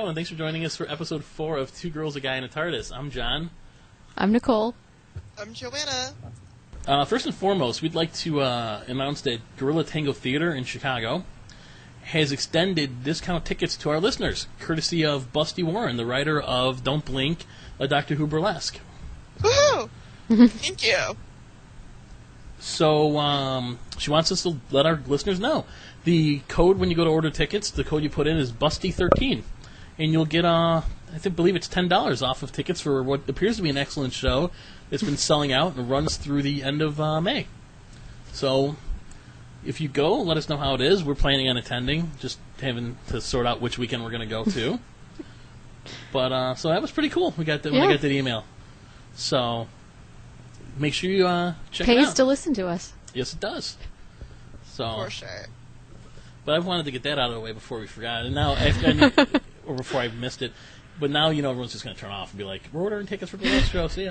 show, and thanks for joining us for episode 4 of Two Girls, a Guy, and a TARDIS. I'm John. I'm Nicole. I'm Joanna. First and foremost, we'd like to announce that Gorilla Tango Theater in Chicago has extended discount tickets to our listeners, courtesy of Busty Warren, the writer of Don't Blink, a Doctor Who burlesque. Woohoo! Thank you. So, she wants us to let our listeners know. The code when you go to order tickets, the code you put in is Busty13. And you'll get, believe it's $10 off of tickets for what appears to be an excellent show. It's been selling out and runs through the end of May. So, if you go, let us know how it is. We're planning on attending, just having to sort out which weekend we're going to go to. But, so that was pretty cool. We got when I got that email. So, make sure you check it out. Pays to listen to us. Yes, it does. So, For sure. But I wanted to get that out of the way before we forgot. And now, or before I missed it. But now, everyone's just going to turn off and be like, we're ordering tickets for the next show, see ya.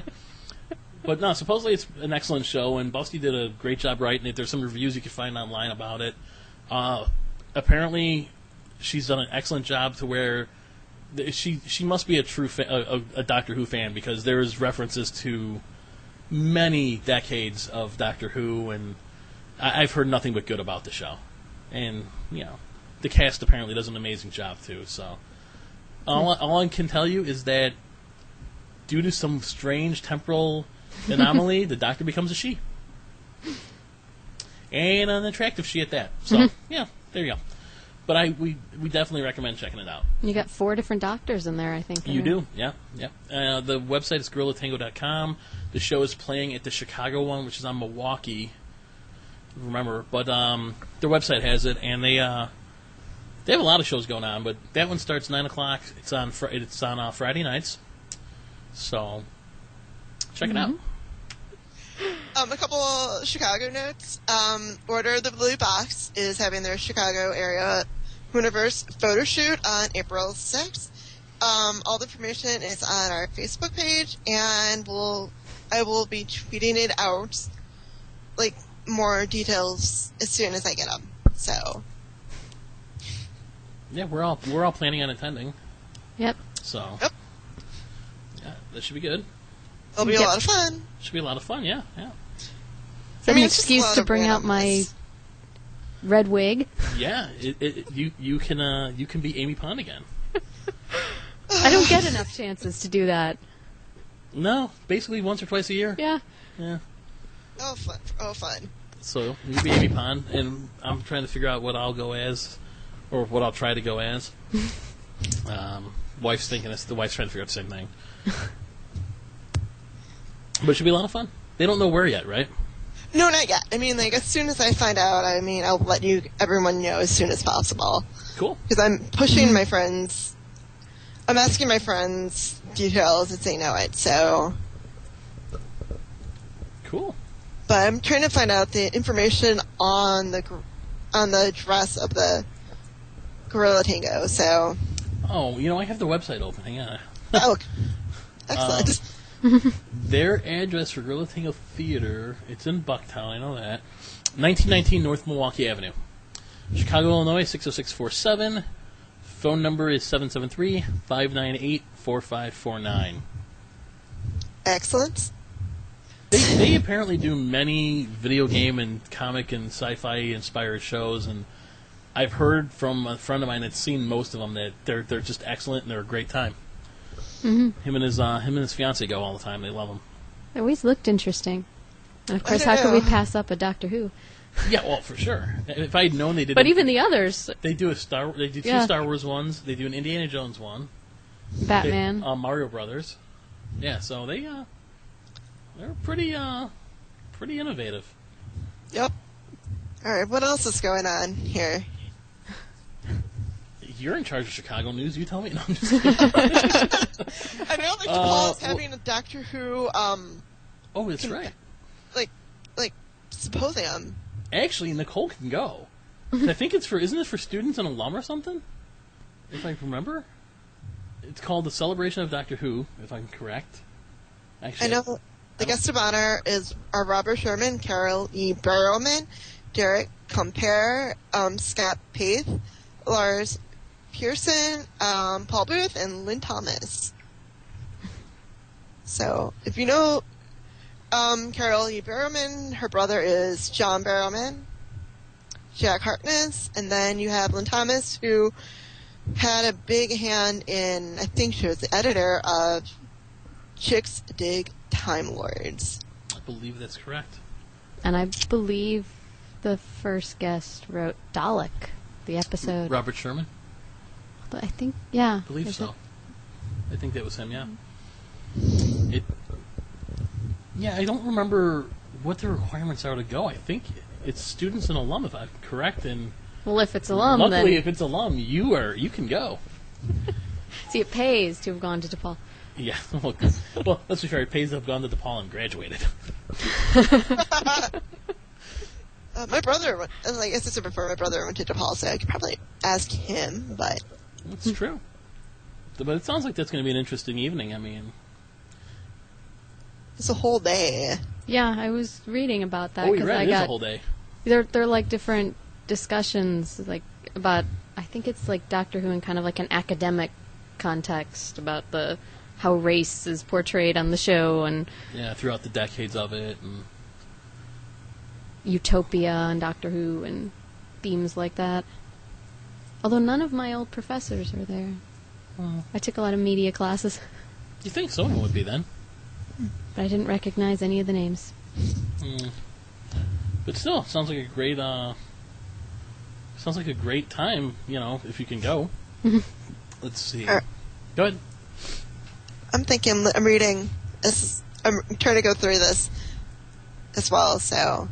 But no, supposedly it's an excellent show, and Busty did a great job writing it. There's some reviews you can find online about it. Apparently, she's done an excellent job to where she must be a true a Doctor Who fan, because there's references to many decades of Doctor Who, and I've heard nothing but good about the show. And, the cast apparently does an amazing job, too. So, all I can tell you is that due to some strange temporal anomaly, the Doctor becomes a she. And an attractive she at that. So, yeah, there you go. But we definitely recommend checking it out. You got 4 different doctors in there, I think. You do, yeah. The website is gorillatango.com. The show is playing at the Chicago one, which is on Milwaukee. Remember, but their website has it, and they have a lot of shows going on. But that one starts 9 o'clock. It's on Friday nights, so check it out. A couple Chicago notes. Order the Blue Box is having their Chicago area Universe photo shoot on April 6th. All the information is on our Facebook page, and I will be tweeting it out, like, more details as soon as I get them. So, yeah, we're all planning on attending. Yep. So, yep. Yeah, that should be good. It'll be a lot of fun. Should be a lot of fun. Yeah. Is that an excuse to bring out my red wig? Yeah, you can be Amy Pond again. I don't get enough chances to do that. No, basically once or twice a year. Yeah. Oh, fun. So, you can be Amy Pond, and I'm trying to figure out what I'll go as, or what I'll try to go as. Wife's trying to figure out the same thing. But it should be a lot of fun. They don't know where yet, right? No, not yet. I mean, like, as soon as I find out, I'll let everyone know as soon as possible. Cool. Because I'm pushing my friends. I'm asking my friends details if they know it, so. Cool. But I'm trying to find out the information on the dress of the Gorilla Tango, so. Oh, I have the website open. Hang on. Oh, excellent. Their address for Gorilla Tango Theater, it's in Bucktown, I know that. 1919 North Milwaukee Avenue. Chicago, Illinois, 60647. Phone number is 773-598-4549. Excellent. They apparently do many video game and comic and sci-fi inspired shows, and I've heard from a friend of mine that's seen most of them that they're just excellent and they're a great time. Mm-hmm. Him and his fiance go all the time. They love them. They always looked interesting. And of course, how could we pass up a Doctor Who? Yeah, well, for sure. If I had known they did, but even the others, they do two Star Wars ones. They do an Indiana Jones one. Batman, Mario Brothers. Yeah, so they're pretty innovative. Yep. All right, what else is going on here? You're in charge of Chicago news. You tell me. No, I'm just kidding. I know that DePaul is having a Doctor Who. Oh, that's right. Like symposium. Actually, Nicole can go. I think isn't it for students and alum or something? If I remember, it's called the Celebration of Doctor Who. If I'm correct. Actually, I know the guest of honor are Robert Sherman, Carol E. Barrowman, Derek Compare, Scott Paith, Lars Pearson, Paul Booth, and Lynn Thomas. So, if you know Carol E. Barrowman, her brother is John Barrowman, Jack Harkness, and then you have Lynn Thomas, who had a big hand in, I think she was the editor of Chicks Dig Time Lords. I believe that's correct. And I believe the first guest wrote Dalek, the episode. Robert Sherman? I think, yeah. I believe so. I think that was him, yeah. Yeah, I don't remember what the requirements are to go. I think it's students and alum, if I'm correct. And well, if it's alum, luckily, then... if it's alum, you can go. See, it pays to have gone to DePaul. Yeah. Well, let's be fair. It pays to have gone to DePaul and graduated. My brother, like I said before, my brother went to DePaul, so I could probably ask him, but... That's true. But it sounds like that's going to be an interesting evening. I mean... It's a whole day. Yeah, I was reading about that. Oh, you're right. It is a whole day. They're like different discussions, like about, I think it's like Doctor Who in kind of like an academic context about how race is portrayed on the show, and yeah, throughout the decades of it, and utopia and Doctor Who and themes like that. Although none of my old professors are there. I took a lot of media classes. You think someone would be then? But I didn't recognize any of the names. But still, sounds like a great time, if you can go. Let's see. Go ahead. I'm reading this. I'm trying to go through this as well, so.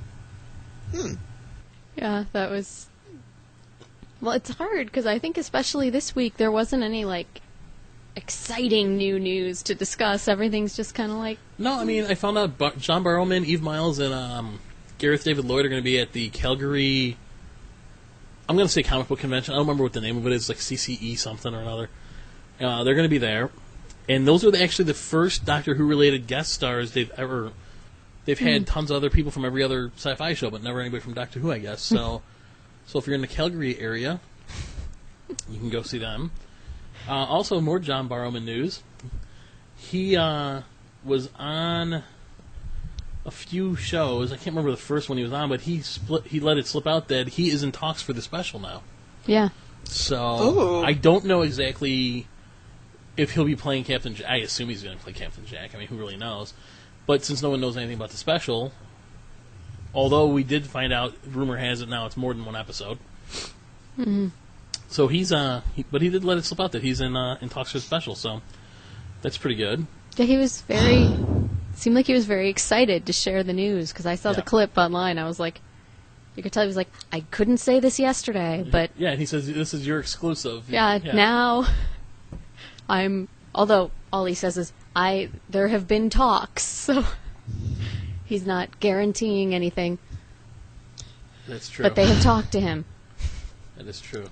Yeah, that was... Well, it's hard, because I think especially this week there wasn't any, like, exciting new news to discuss. Everything's just kind of like... No, I mean, I found out John Barrowman, Eve Miles, and Gareth David Lloyd are going to be at the Calgary... I'm going to say comic book convention. I don't remember what the name of it is, like CCE something or another. They're going to be there. And those are actually the first Doctor Who-related guest stars they've ever... They've had tons of other people from every other sci-fi show, but never anybody from Doctor Who, I guess. So if you're in the Calgary area, you can go see them. Also, more John Barrowman news. He was on a few shows. I can't remember the first one he was on, but he let it slip out that he is in talks for the special now. Yeah. So I don't know exactly if he'll be playing Captain Jack. I assume he's going to play Captain Jack. I mean, who really knows? But since no one knows anything about the special, although we did find out, rumor has it now it's more than one episode. Mm-hmm. So but he did let it slip out that he's in talks for the special. So that's pretty good. Yeah, seemed like he was very excited to share the news, because I saw the clip online. I was like, you could tell he was like, I couldn't say this yesterday, but... Yeah, and he says, this is your exclusive. Yeah. Now although all he says is, there have been talks, so he's not guaranteeing anything. That's true. But they have talked to him. That is true.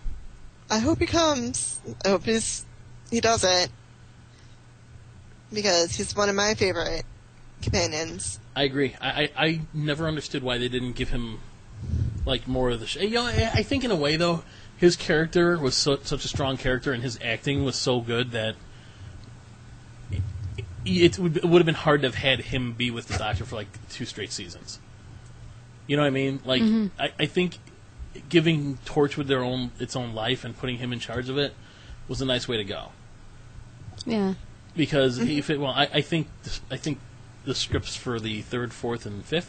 I hope he comes. I hope he does it. Because he's one of my favorite companions. I agree. I never understood why they didn't give him more of the show. I think in a way though, his character was such a strong character, and his acting was so good that it would have been hard to have had him be with the Doctor for 2 straight seasons. You know what I mean? I think giving Torchwood its own life and putting him in charge of it was a nice way to go. Yeah. Because I think the scripts for the 3rd, 4th, and 5th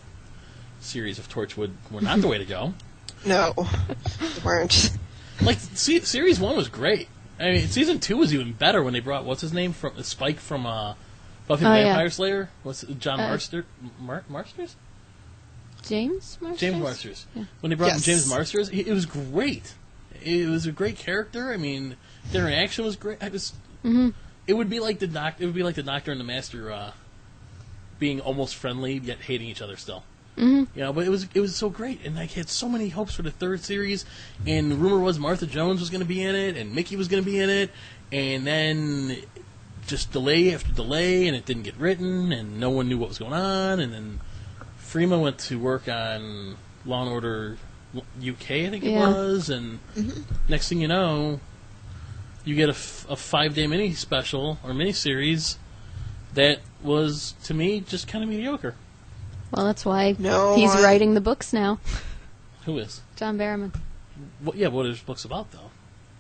series of Torchwood were not the way to go. No, they weren't. Series 1 was great. I mean, season 2 was even better when they brought what's his name from Spike from Buffy the Vampire Slayer. What's it, John Marsters? James Marsters? James Marsters. Yeah. When they brought in James Marsters, it was great. It was a great character. I mean, the interaction was great. It would be like the Doctor. It would be like the Doctor and the Master being almost friendly yet hating each other still. Mm-hmm. But it was so great, and I had so many hopes for the 3rd series. And the rumor was Martha Jones was going to be in it, and Mickey was going to be in it, and then just delay after delay, and it didn't get written, and no one knew what was going on. And then Freema went to work on Law and Order UK, I think it was, and next thing you know, you get a 5-day mini special or mini series that was, to me, just kind of mediocre. Well, that's why No he's one- writing the books now. Who is? John Barrowman. What are his books about, though?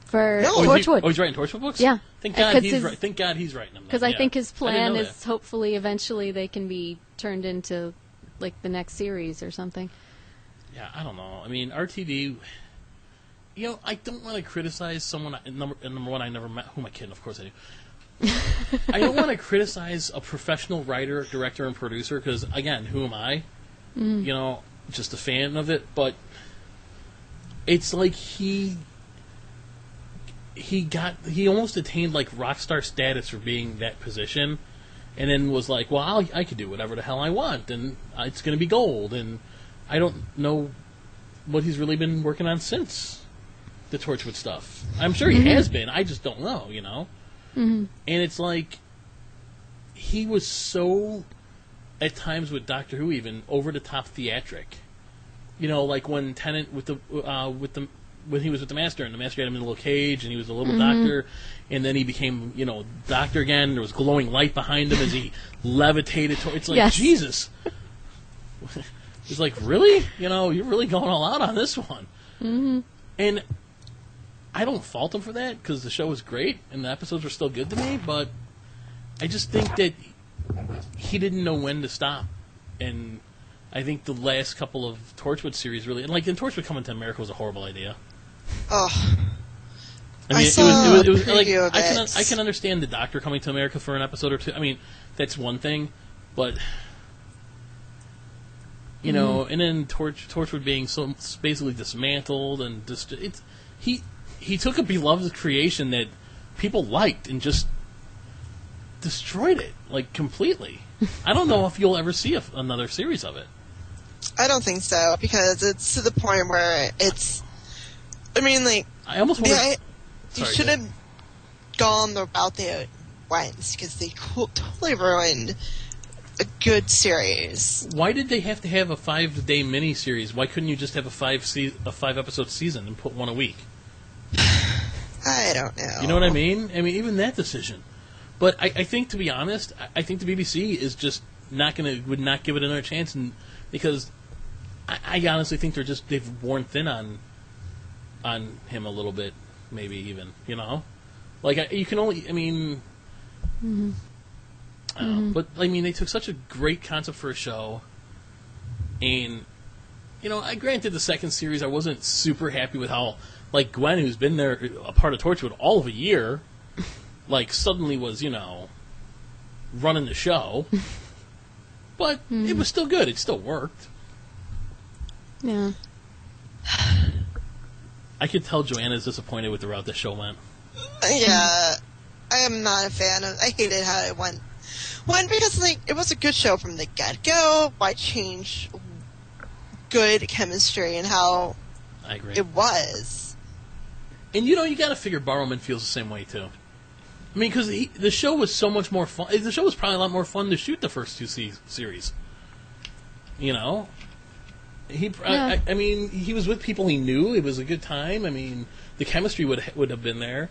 For No. Torchwood. He's writing Torchwood books? Yeah. Thank God 'Cause he's his- Thank God he's writing them. Because then. I think his I didn't plan know is that. hopefully eventually they can be turned into like the next series or something. Yeah, I don't know. I mean, RTD. I don't want to criticize someone. Number one, I never met. Who am I kidding? Of course I do. I don't want to criticize a professional writer, director, and producer because, again, who am I? Just a fan of it. But it's like he almost attained like rock star status for being that position, and then was like, well, I could do whatever the hell I want, and it's going to be gold. And I don't know what he's really been working on since the Torchwood stuff. I'm sure he has been. I just don't know, And it's like he was so, at times with Doctor Who, even over the top theatric. Like when Tennant when he was with the Master, and the Master had him in a little cage, and he was a little doctor, and then he became, Doctor again. There was glowing light behind him as he levitated. It's like, Yes. Jesus. It's like, really? You're really going all out on this one. Mm-hmm. And I don't fault him for that, because the show was great, and the episodes were still good to me, but I just think that he didn't know when to stop. And I think the last couple of Torchwood series really... And, Torchwood Coming to America was a horrible idea. Oh. I mean, saw it was a like, preview of I it. can understand the Doctor coming to America for an episode or two. I mean, that's one thing, but... and then Torchwood being so basically dismantled, and he took a beloved creation that people liked and just destroyed it, completely. I don't know if you'll ever see another series of it. I don't think so, because it's to the point where it's... I mean, I almost want to... you should have gone the route they went, because they totally ruined a good series. Why did they have to have a 5-day mini-series? Why couldn't you just have a 5-episode season and put one a week? I don't know. You know what I mean? I mean, even that decision. But I think, to be honest, I think the BBC is just would not give it another chance, and because I honestly think they've worn thin on him a little bit, maybe even, you can only, I mean, but I mean, they took such a great concept for a show, and I granted the second series I wasn't super happy with how, Gwen, who's been there a part of Torchwood all of a year, suddenly was, running the show. But it was still good. It still worked. Yeah. I could tell Joanna's disappointed with the route the show went. Yeah. I am not a fan of... I hated how it went. One, because, it was a good show from the get-go. Why change good chemistry and how I agree. it was? And, you got to figure Barrowman feels the same way, too. I mean, because the show was so much more fun. The show was probably a lot more fun to shoot the first two series. I mean, he was with people he knew. It was a good time. I mean, the chemistry would have been there.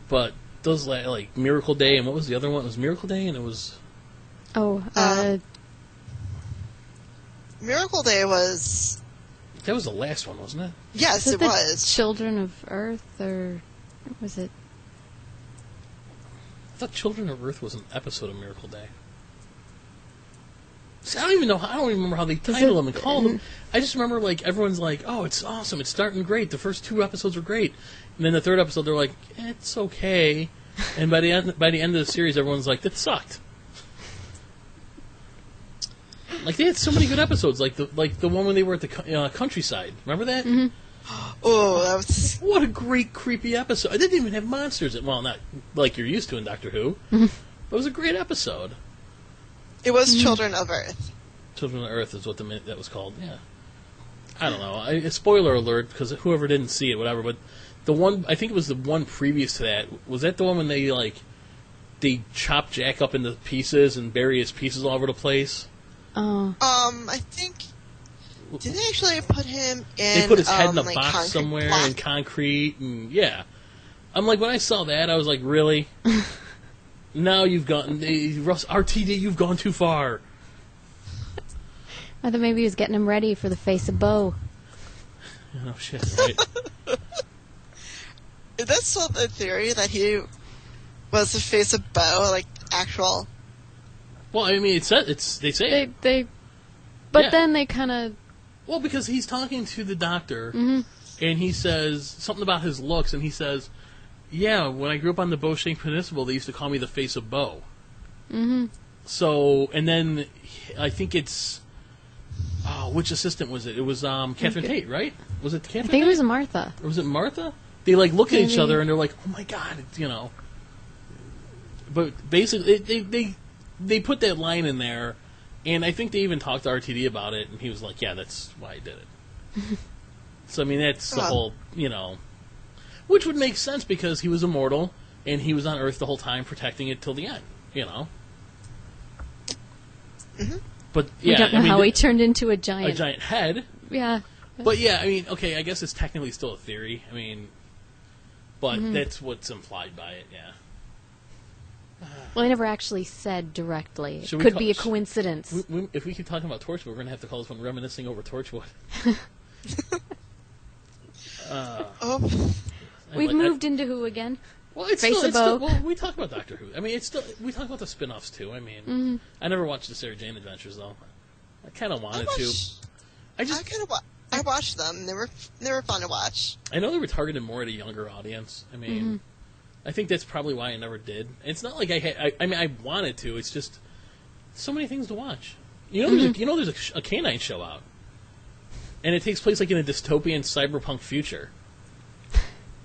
But those Miracle Day, and what was the other one? It was Miracle Day, and it was... Miracle Day was... That was the last one, wasn't it? Yes, it was. Children of Earth, or was it... I thought Children of Earth was an episode of Miracle Day. See, I don't even remember how they titled them and called them. I just remember, everyone's like, oh, it's awesome, it's starting great, the first 2 episodes were great. And then the third episode, they're like, it's okay. And by the end of the series, everyone's like, that sucked. They had so many good episodes, the one when they were at the countryside. Remember that? Mm-hmm. Oh, that was... What a great, creepy episode. It didn't even have monsters. Well, not like you're used to in Doctor Who. Mm-hmm. But it was a great episode. It was Children of Earth. Children of Earth is what that was called, yeah. I don't know. Spoiler alert, because whoever didn't see it, whatever, but the one, I think it was the one previous to that, was that the one when they chop Jack up into pieces and bury his pieces all over the place? Oh. I think... Did they actually put him in... They put his head in a box concrete somewhere block? in concrete, and yeah. I'm like, when I saw that, I was like, really? Now you've gotten... RTD, you've gone too far. I thought maybe he was getting him ready for the face of Bo. Oh, shit, right? Is that still the theory that he was the face of Bo, like, actual... Well, I mean, they say it. But then they kind of... Well, because he's talking to the doctor, Mm-hmm. and he says something about his looks, and he says, yeah, when I grew up on the Bo-Shank Peninsula, they used to call me the face of Bo. Mm-hmm. So, and then I think it's... Oh, which assistant was it? It was Catherine Tate, right? Was it Catherine I think Tate? it was Martha. Or was it Martha? They, like, look at each Maybe. other, and they're like, oh my god, you know. But basically, they put that line in there, and I think they even talked to RTD about it, and he was like, yeah, that's why I did it. So, I mean, that's the whole, you know... Which would make sense, because he was immortal, and he was on Earth the whole time, protecting it till the end, you know? Mm-hmm. But, We yeah, don't know I mean, how he turned into a giant. a giant head. Yeah. But, yeah, I mean, okay, I guess it's technically still a theory. I mean... But that's what's implied by it, yeah. Well, they never actually said directly. Should It we could be a call- coincidence. If we keep talking about Torchwood, we're going to have to call this one Reminiscing Over Torchwood. Oh, We've moved into who again? Well, it's Face still, of it's still, Bo. well, we talk about Doctor Who. I mean, it's still, we talk about the spin-offs, too. I mean, I never watched the Sarah Jane Adventures, though. I kind of wanted to. I watched them. They were fun to watch. I know they were targeted more at a younger audience. I mean, I think that's probably why I never did. It's not like I mean, I wanted to. It's just so many things to watch. You know, there's a canine show out, and it takes place like in a dystopian cyberpunk future.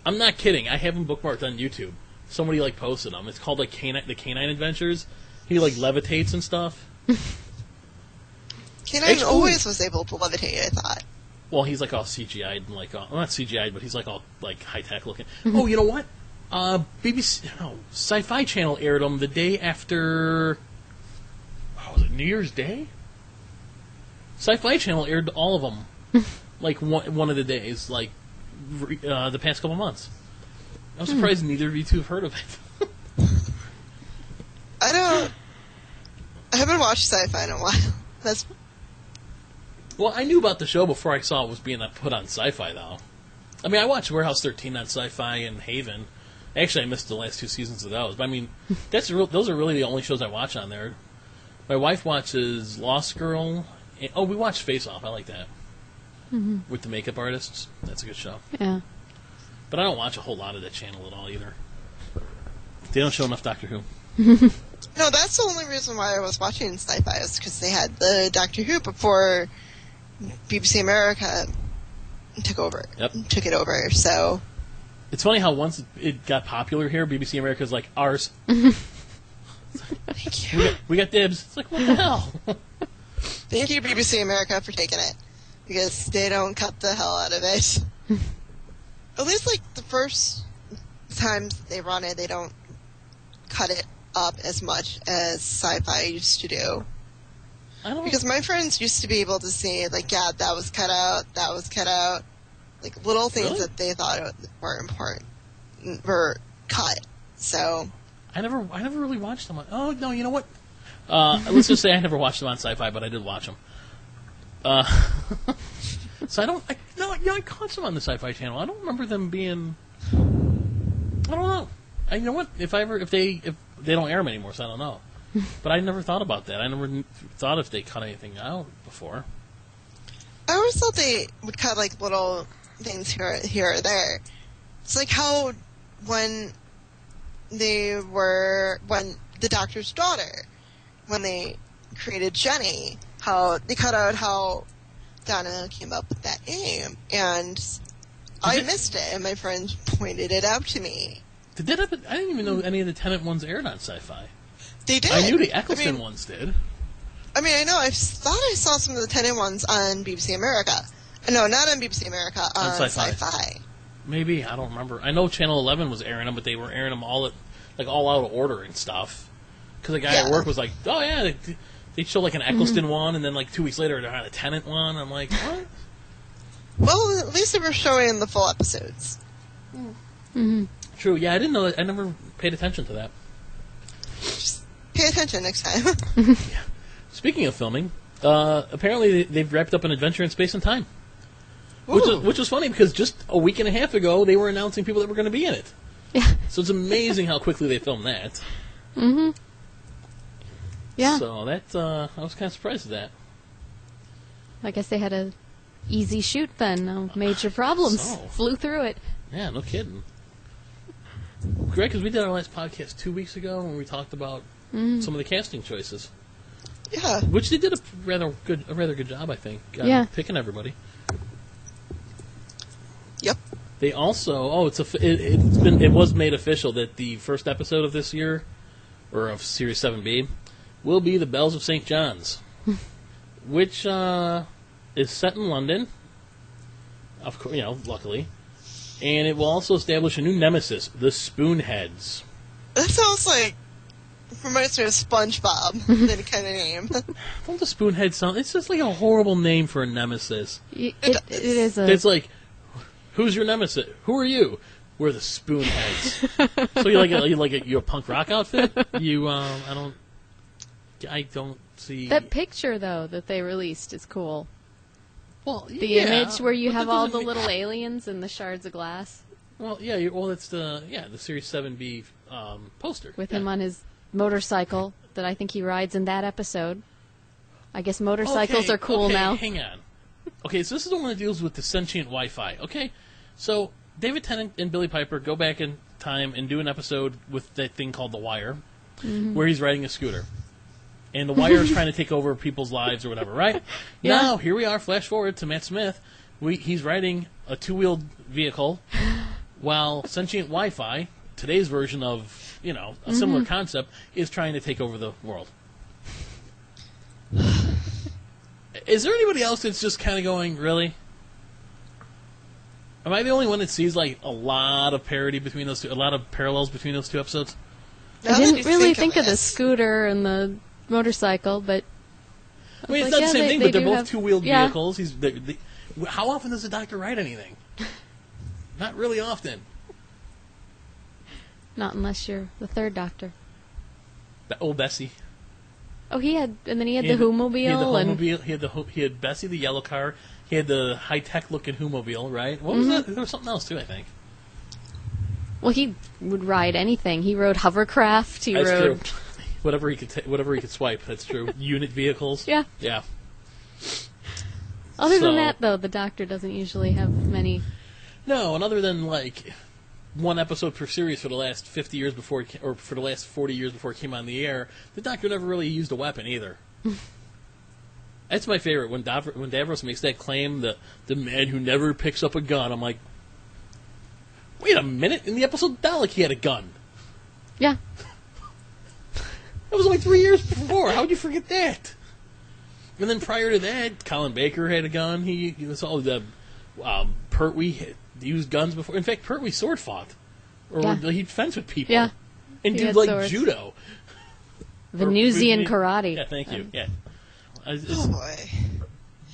I'm not kidding. I have them bookmarked on YouTube. Somebody like posted them. It's called like the Canine Adventures. He like levitates and stuff. Canine always was able to levitate, I thought. Well, he's like all CGI'd and like well, not CGI'd, but he's like all like high tech looking. Oh, you know what? Sci-Fi Channel aired them the day after. Was it New Year's Day? Sci-Fi Channel aired all of them, like one of the days, like the past couple months. I'm surprised neither of you two have heard of it. I haven't watched sci-fi in a while. Well, I knew about the show before I saw it was being put on Sci-Fi, though. I mean, I watched Warehouse 13 on Sci-Fi and Haven. Actually, I missed the last 2 seasons of those. But I mean, those are really the only shows I watch on there. My wife watches Lost Girl. And, we watch Face Off. I like that. With the makeup artists. That's a good show. Yeah. But I don't watch a whole lot of that channel at all, either. They don't show enough Doctor Who. No, that's the only reason why I was watching sci-fi is because they had the Doctor Who before BBC America took it over, so... It's funny how once it got popular here, BBC America's like, ours. Thank you. We got dibs. It's like, what the hell? Thank you, BBC America, for taking it. Because they don't cut the hell out of it. At least, like, the first times they run it, they don't cut it up as much as sci-fi used to do. Because my friends used to be able to say, like, yeah, that was cut out. Like, little things that they thought were important were cut. So... I never really watched them. Oh, no, you know what? Let's just say I never watched them on Sci-Fi, but I did watch them. So I caught them on the Sci-Fi Channel. I don't remember them being... I don't know. You know what? If they don't air them anymore, so I don't know. But I never thought about that. I never thought if they cut anything out before. I always thought they would cut, like, little things here or there. It's like how when the Doctor's daughter, when they created Jenny, how they cut out how Donna came up with that name, and I missed it, and my friends pointed it out to me. Did that happen? I didn't even know any of the Tennant ones aired on Sci-Fi. They did. I knew the Eccleston ones did. I mean, I know. I thought I saw some of the Tennant ones on BBC America. No, not on BBC America. On Sci-Fi. Maybe. I don't remember. I know Channel 11 was airing them, but they were airing them all out of order and stuff. Because the guy at work was like, oh, yeah, they'd show, like, an Eccleston one, and then, like, 2 weeks later, they're on a Tennant one. I'm like, what? Well, at least they were showing the full episodes. Yeah, True. Yeah, I didn't know that. I never paid attention to that. Just pay attention next time. Yeah. Speaking of filming, apparently they've wrapped up an Adventure in Space and Time. Which was funny because just a week and a half ago they were announcing people that were going to be in it. Yeah. So it's amazing how quickly they filmed that. Mm-hmm. Yeah. So that I was kind of surprised at that. I guess they had a easy shoot then. No major problems. So. Flew through it. Yeah, no kidding. Great, because we did our last podcast 2 weeks ago when we talked about some of the casting choices. Yeah. Which they did a rather good job, I think. Picking everybody. Yep. They also it was made official that the first episode of this year, or of Series 7B, will be the Bells of St. John's, which is set in London. Of course, luckily, and it will also establish a new nemesis, the Spoonheads. That sounds like reminds me of SpongeBob. That kind of name. Don't the Spoonheads sound? It's just like a horrible name for a nemesis. It is a. It's like, who's your nemesis? Who are you? We're the Spoonheads. So you a punk rock outfit? I don't see That picture though that they released is cool. Well, The image where you have all the little aliens and the shards of glass. Well, yeah. It's the Series 7B poster With him on his motorcycle that I think he rides in that episode. I guess motorcycles are cool now. Hang on. Okay, so this is the one that deals with the sentient Wi-Fi. Okay, so David Tennant and Billy Piper go back in time and do an episode with that thing called The Wire, where he's riding a scooter. And The Wire is trying to take over people's lives or whatever, right? Yeah. Now, here we are, flash forward to Matt Smith. He's riding a two-wheeled vehicle while sentient Wi-Fi, today's version of, a similar concept, is trying to take over the world. Is there anybody else that's just kind of going, really? Am I the only one that sees, a lot of parody between those two, a lot of parallels between those two episodes? I didn't really think of the scooter and the motorcycle, but... I mean, it's not the same thing, but they're both two-wheeled vehicles. How often does the Doctor ride anything? Not really often. Not unless you're the third Doctor. Old Bessie. Oh, he had the Who-mobile. He had Bessie, the yellow car. He had the high-tech looking Who-mobile, right? What was that? There was something else, too, I think. Well, he would ride anything. He rode hovercraft. That's true. Whatever he could swipe, that's true. Unit vehicles. Yeah. Yeah. Other than that, though, the Doctor doesn't usually have many... No, and other than, one episode per series for the last 50 years before, or for the last 40 years before it came on the air, the Doctor never really used a weapon either. That's my favorite. When Davros makes that claim, the man who never picks up a gun, I'm like, wait a minute, in the episode Dalek he had a gun. Yeah. That was only 3 years before. How'd you forget that? And then prior to that, Colin Baker had a gun. He was all the Pertwee used guns before. In fact, Pertwee sword fought, or he'd fence with people. Yeah, and do swords. Judo, Venusian karate. Yeah, thank you. Yeah. Oh boy.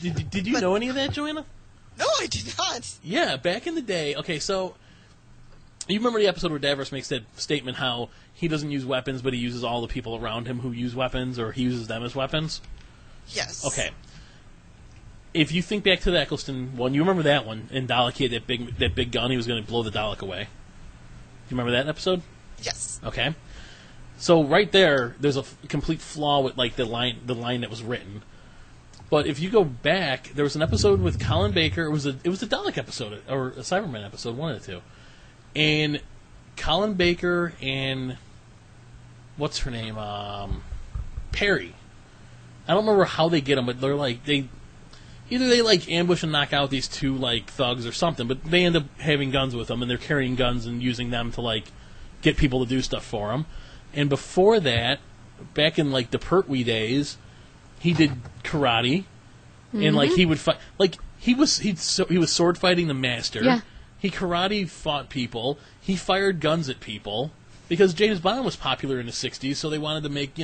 Did you know any of that, Joanna? No, I did not. Yeah, back in the day. Okay, so you remember the episode where Davros makes that statement how he doesn't use weapons, but he uses all the people around him who use weapons, or he uses them as weapons? Yes. Okay. If you think back to the Eccleston one, you remember that one, and Dalek, he had that big gun, he was going to blow the Dalek away. Do you remember that episode? Yes. Okay. So right there's a complete flaw with the line that was written. But if you go back, there was an episode with Colin Baker. It was a Dalek episode or a Cybermen episode, one of the two. And Colin Baker and what's her name, Perry. I don't remember how they get them, but they're either they ambush and knock out these two thugs or something, but they end up having guns with them, and they're carrying guns and using them to get people to do stuff for them. And before that, back in the Pertwee days, he did karate, and he would fight. He was sword fighting the Master. Yeah. He karate fought people. He fired guns at people because James Bond was popular in the '60s, so they wanted to make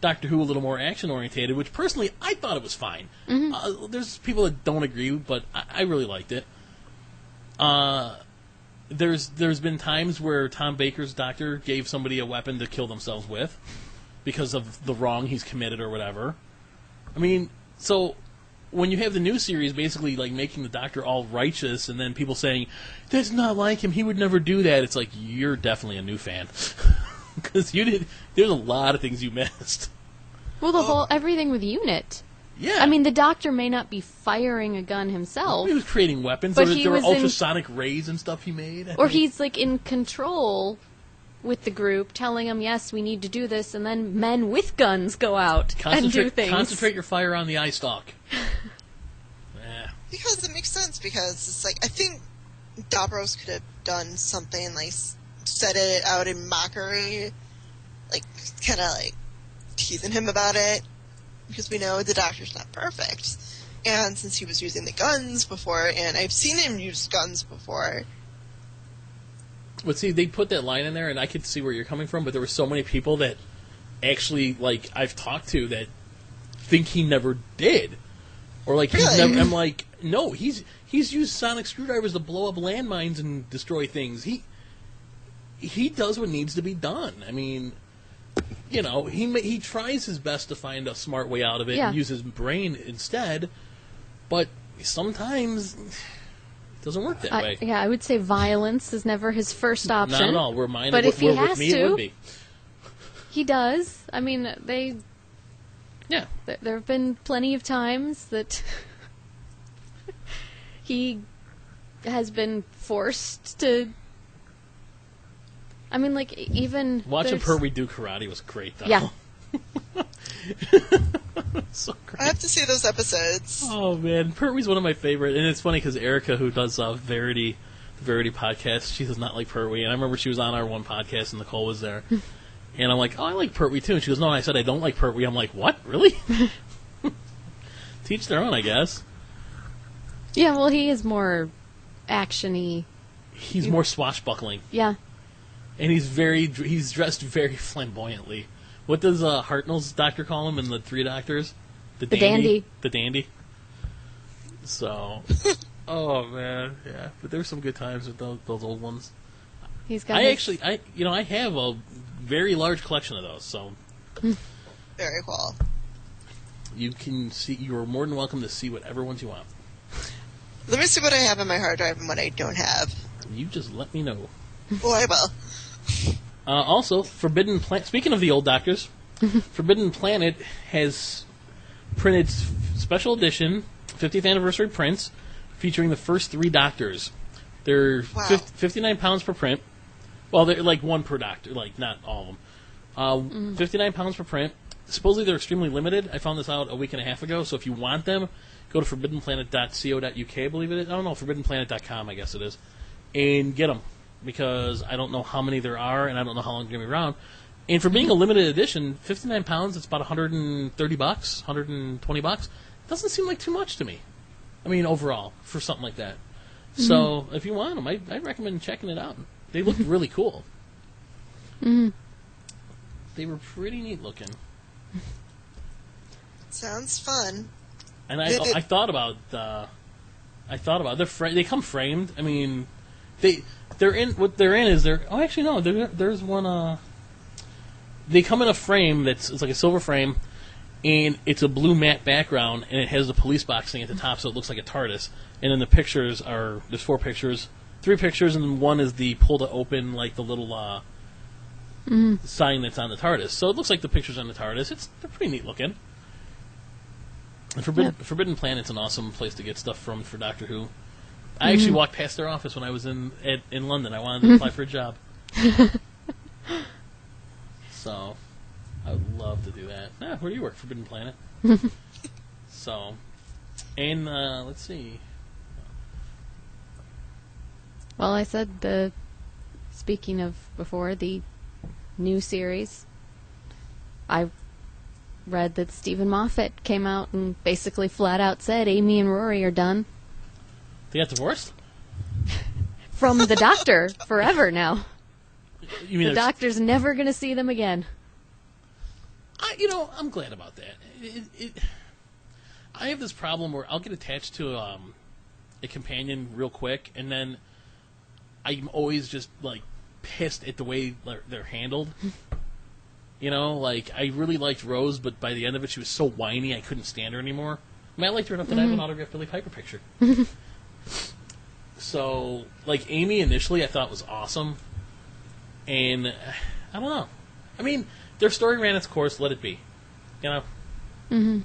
Doctor Who a little more action-orientated, which personally I thought it was fine. There's people that don't agree, but I really liked it. there's been times where Tom Baker's doctor gave somebody a weapon to kill themselves with because of the wrong he's committed or whatever. I mean, so when you have the new series basically like making the Doctor all righteous and then people saying, that's not like him, he would never do that, it's like, you're definitely a new fan. Because there's a lot of things you missed. Well, everything with Unit. Yeah. I mean, the Doctor may not be firing a gun himself. He was creating weapons. But There were ultrasonic rays and stuff he made. Or he's like in control with the group, telling them, yes, we need to do this, and then men with guns go out and do things. Concentrate your fire on the eye stalk. Because it makes sense, because it's like, I think Davros could have done something like said it out in mockery, like kind of like teasing him about it, because we know the Doctor's not perfect. And since he was using the guns before, and I've seen him use guns before. But see, they put that line in there, and I could see where you're coming from, but there were so many people that actually, like, I've talked to that think he never did. Or, like, he's Really? never, I'm like, no, he's used sonic screwdrivers to blow up landmines and destroy things. He does what needs to be done. I mean, you know, he tries his best to find a smart way out of it and use his brain instead, but sometimes it doesn't work that way. Yeah, I would say violence is never his first option. Not at all. We're mine. But if he has with me, it would be. He does. I mean, Yeah. There have been plenty of times that he has been forced to. I mean, like, even watching Pertwee do karate was great, though. Yeah. So great. I have to see those episodes. Oh man, Pertwee's one of my favorite, and it's funny because Erica, who does Verity, the Verity podcast, she does not like Pertwee, and I remember she was on our one podcast, and Nicole was there, and I'm like, oh, I like Pertwee too, and she goes, no, and I said I don't like Pertwee. I'm like, what, really? Teach their own, I guess. Yeah, well, he is more action-y. He's more swashbuckling. Yeah. And he's dressed very flamboyantly. What does Hartnell's doctor call him in the Three Doctors? The dandy. The dandy. So, oh man, yeah. But there's some good times with those old ones. He's got. I have a very large collection of those. So, Very cool. you can see. You are more than welcome to see whatever ones you want. Let me see what I have on my hard drive and what I don't have. You just let me know. Oh, I will. Also, Forbidden Planet. Speaking of the old doctors, Forbidden Planet has printed special edition 50th anniversary prints featuring the first three doctors. They're 59 pounds per print. Well, they're like one per doctor, like not all of them. 59 pounds per print. Supposedly they're extremely limited. I found this out a week and a half ago. So if you want them, go to forbiddenplanet.co.uk. I believe it is. I don't know, forbiddenplanet.com. I guess it is, and get them. Because I don't know how many there are, and I don't know how long they're going to be around. And for being a limited edition, 59 pounds, it's about $130, $120. Doesn't seem like too much to me. I mean, overall, for something like that. So, if you want them, I'd recommend checking it out. They look really cool. They were pretty neat looking. Sounds fun. And I thought about they come framed. I mean, there's one. They come in a frame it's like a silver frame, and it's a blue matte background, and it has the police box thing at the top, so it looks like a TARDIS. And then the pictures there's three pictures, and then one is the pull to open, like the little sign that's on the TARDIS. So it looks like the pictures on the TARDIS. They're pretty neat looking. And Forbidden Planet's an awesome place to get stuff from for Doctor Who. I actually walked past their office when I was in London. I wanted to apply for a job. So, I would love to do that. Where do you work? Forbidden Planet. So, and let's see. Well, I said speaking of before, the new series, I read that Stephen Moffat came out and basically flat out said Amy and Rory are done. They got divorced? From the Doctor forever now. You mean the Doctor's never going to see them again. I'm glad about that. I have this problem where I'll get attached to a companion real quick, and then I'm always just, like, pissed at the way they're handled. You know, like, I really liked Rose, but by the end of it, she was so whiny, I couldn't stand her anymore. I mean, I liked her enough that I have an autographed Billie Piper picture. So, like, Amy initially I thought was awesome. And, I don't know. I mean, their story ran its course, let it be. You know? Mm-hmm.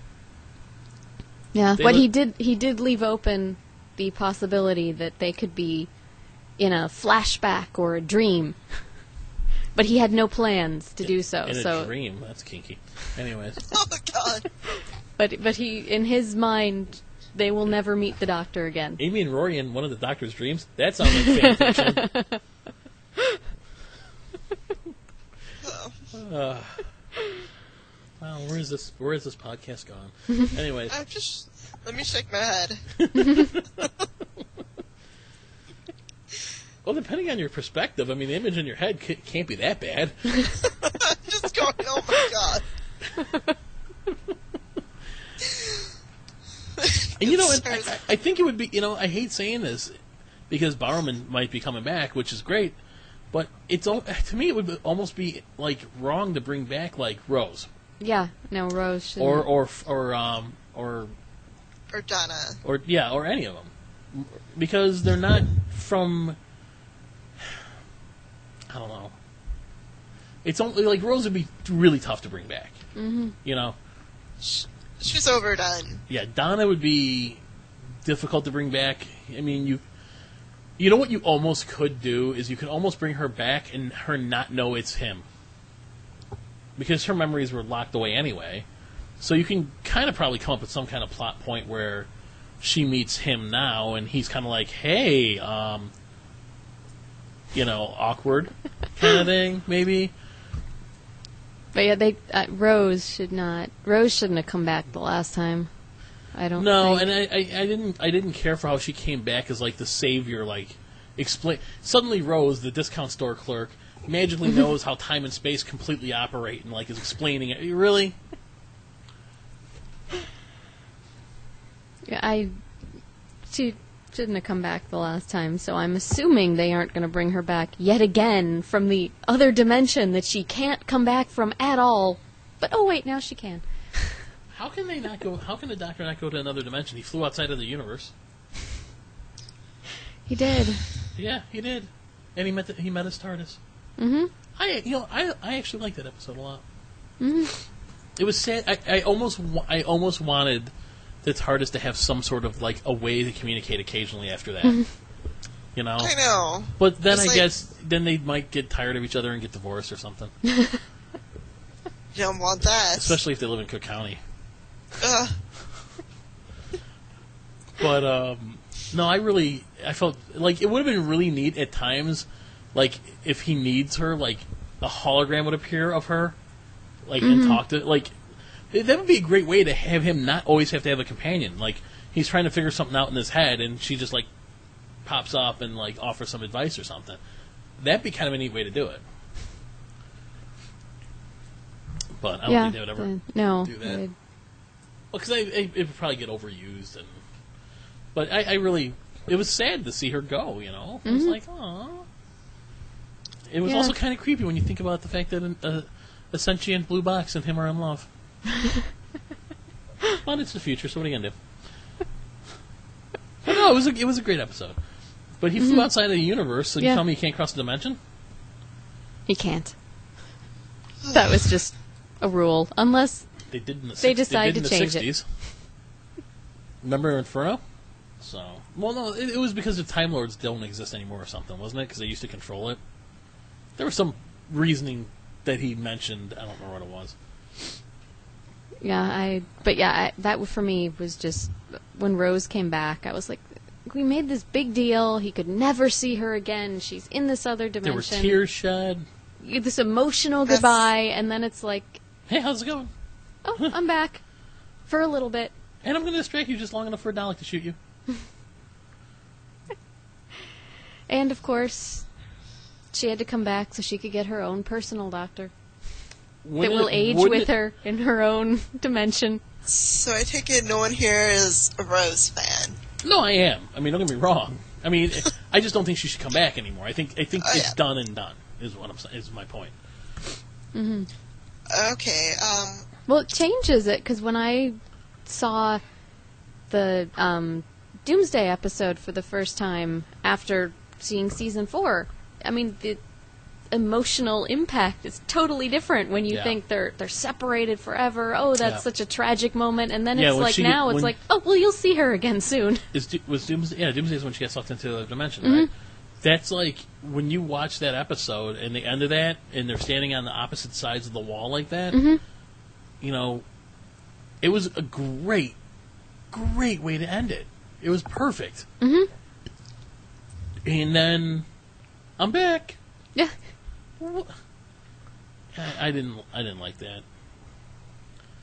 Yeah, but he did leave open the possibility that they could be in a flashback or a dream. But he had no plans to do so. In a dream? That's kinky. Anyways. Oh, God. But he, in his mind, they will never meet the Doctor again. Amy and Rory in one of the Doctor's dreams? That sounds like fan fiction. Wow, where is this podcast gone? Anyways. Let me shake my head. Well, depending on your perspective, I mean, the image in your head can't be that bad. Just going, oh my God. And, you know, I think it would be, you know, I hate saying this because Barrowman might be coming back, which is great, but to me it would almost be, like, wrong to bring back, like, Rose. Yeah, no, Rose shouldn't. Or Donna. Or any of them. Because they're not from... I don't know. It's only, like, Rose would be really tough to bring back. Mm-hmm. You know? She's overdone. Yeah, Donna would be difficult to bring back. I mean, you know what you almost could do is you could almost bring her back and her not know it's him. Because her memories were locked away anyway. So you can kind of probably come up with some kind of plot point where she meets him now and he's kind of like, hey, you know, awkward kind of thing, maybe. But yeah, Rose shouldn't have come back the last time. I don't think. And I didn't care for how she came back as, like, the savior, like, suddenly Rose, the discount store clerk, magically knows how time and space completely operate and, like, is explaining it. Really? Yeah, she shouldn't have come back the last time, so I'm assuming they aren't going to bring her back yet again from the other dimension that she can't come back from at all. But oh wait, now she can. How can the Doctor not go to another dimension? He flew outside of the universe. He did. Yeah, he did. And he met his TARDIS. Mm-hmm. I actually liked that episode a lot. Mm-hmm. It was sad. I almost wanted the TARDIS to have some sort of, like, a way to communicate occasionally after that. You know? I know. But then guess then they might get tired of each other and get divorced or something. You don't want that. Especially if they live in Cook County. But, no, I felt like it would have been really neat at times, like, if he needs her, like, a hologram would appear of her, like, and talk to, like, that would be a great way to have him not always have to have a companion. Like, he's trying to figure something out in his head, and she just, like, pops up and, like, offers some advice or something. That'd be kind of a neat way to do it. But I don't think they would ever do that. Well, because it would probably get overused. But I really... It was sad to see her go, you know? It was like, aww. It was also kind of creepy when you think about the fact that a sentient blue box and him are in love. But it's the future, so what are you going to do? But no, it was a great episode. But he flew outside of the universe, so you tell me he can't cross the dimension? He can't. That was just a rule. Unless they did in the they decide to change 60s. Remember Inferno? So, well, no, it was because the Time Lords don't exist anymore or something, wasn't it? Because they used to control it. There was some reasoning that he mentioned. I don't remember what it was. Yeah, that for me was just when Rose came back. I was like, we made this big deal. He could never see her again. She's in this other dimension. There were tears shed. This emotional goodbye, and then it's like, hey, how's it going? Oh, I'm back for a little bit, and I'm going to distract you just long enough for a Dalek to shoot you. And of course, she had to come back so she could get her own personal doctor that will age with her in her own dimension. So I take it no one here is a Rose fan. No, I am. I mean, don't get me wrong. I mean, I just don't think she should come back anymore. I think it's done and done is what I'm saying. Is my point. Mm-hmm. Okay. Well, it changes it because when I saw the Doomsday episode for the first time after seeing season 4, I mean the emotional impact is totally different when you think they're separated forever. Oh, that's such a tragic moment, and then it's like now it's like, oh well, you'll see her again soon. Was Doomsday? Doomsday is when she gets sucked into the dimension, right? That's like when you watch that episode and the end of that, and they're standing on the opposite sides of the wall like that. You know, it was a great way to end it. It was perfect. And then I'm back. Yeah. I didn't like that.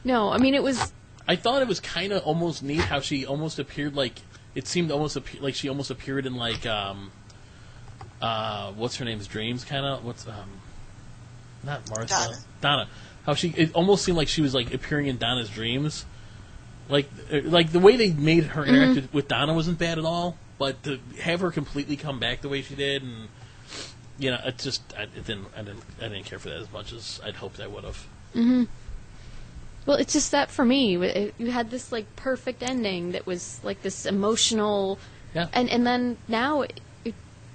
No, I mean it was. I thought it was kind of almost neat how she almost appeared like it seemed almost like she almost appeared in like what's her name's dreams kind of not Martha Donna. How it almost seemed like she was like appearing in Donna's dreams. Like the way they made her interact with Donna wasn't bad at all, but to have her completely come back the way she did, and you know, it just I didn't care for that as much as I'd hoped I would have. Well, it's just that for me, you had this like perfect ending that was like this emotional, and then now it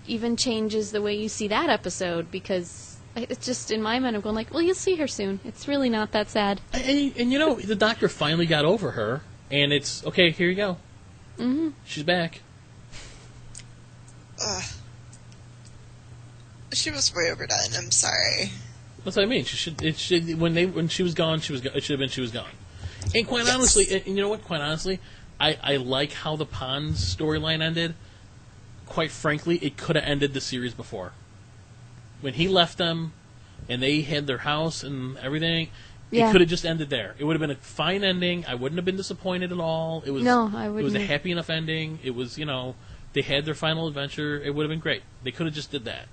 even changes the way you see that episode because it's just in my mind I'm going like, well, you'll see her soon. It's really not that sad. And you know, the Doctor finally got over her, and it's okay. Here you go. She's back. She was way overdone. I'm sorry. That's what I mean. When she was gone, it should have been she was gone. And quite honestly, and you know what? Quite honestly, I like how the Ponds storyline ended. Quite frankly, it could have ended the series before. When he left them, and they had their house and everything, it could have just ended there. It would have been a fine ending. I wouldn't have been disappointed at all. It was I wouldn't. It was a happy enough ending. It was, they had their final adventure. It would have been great. They could have just did that.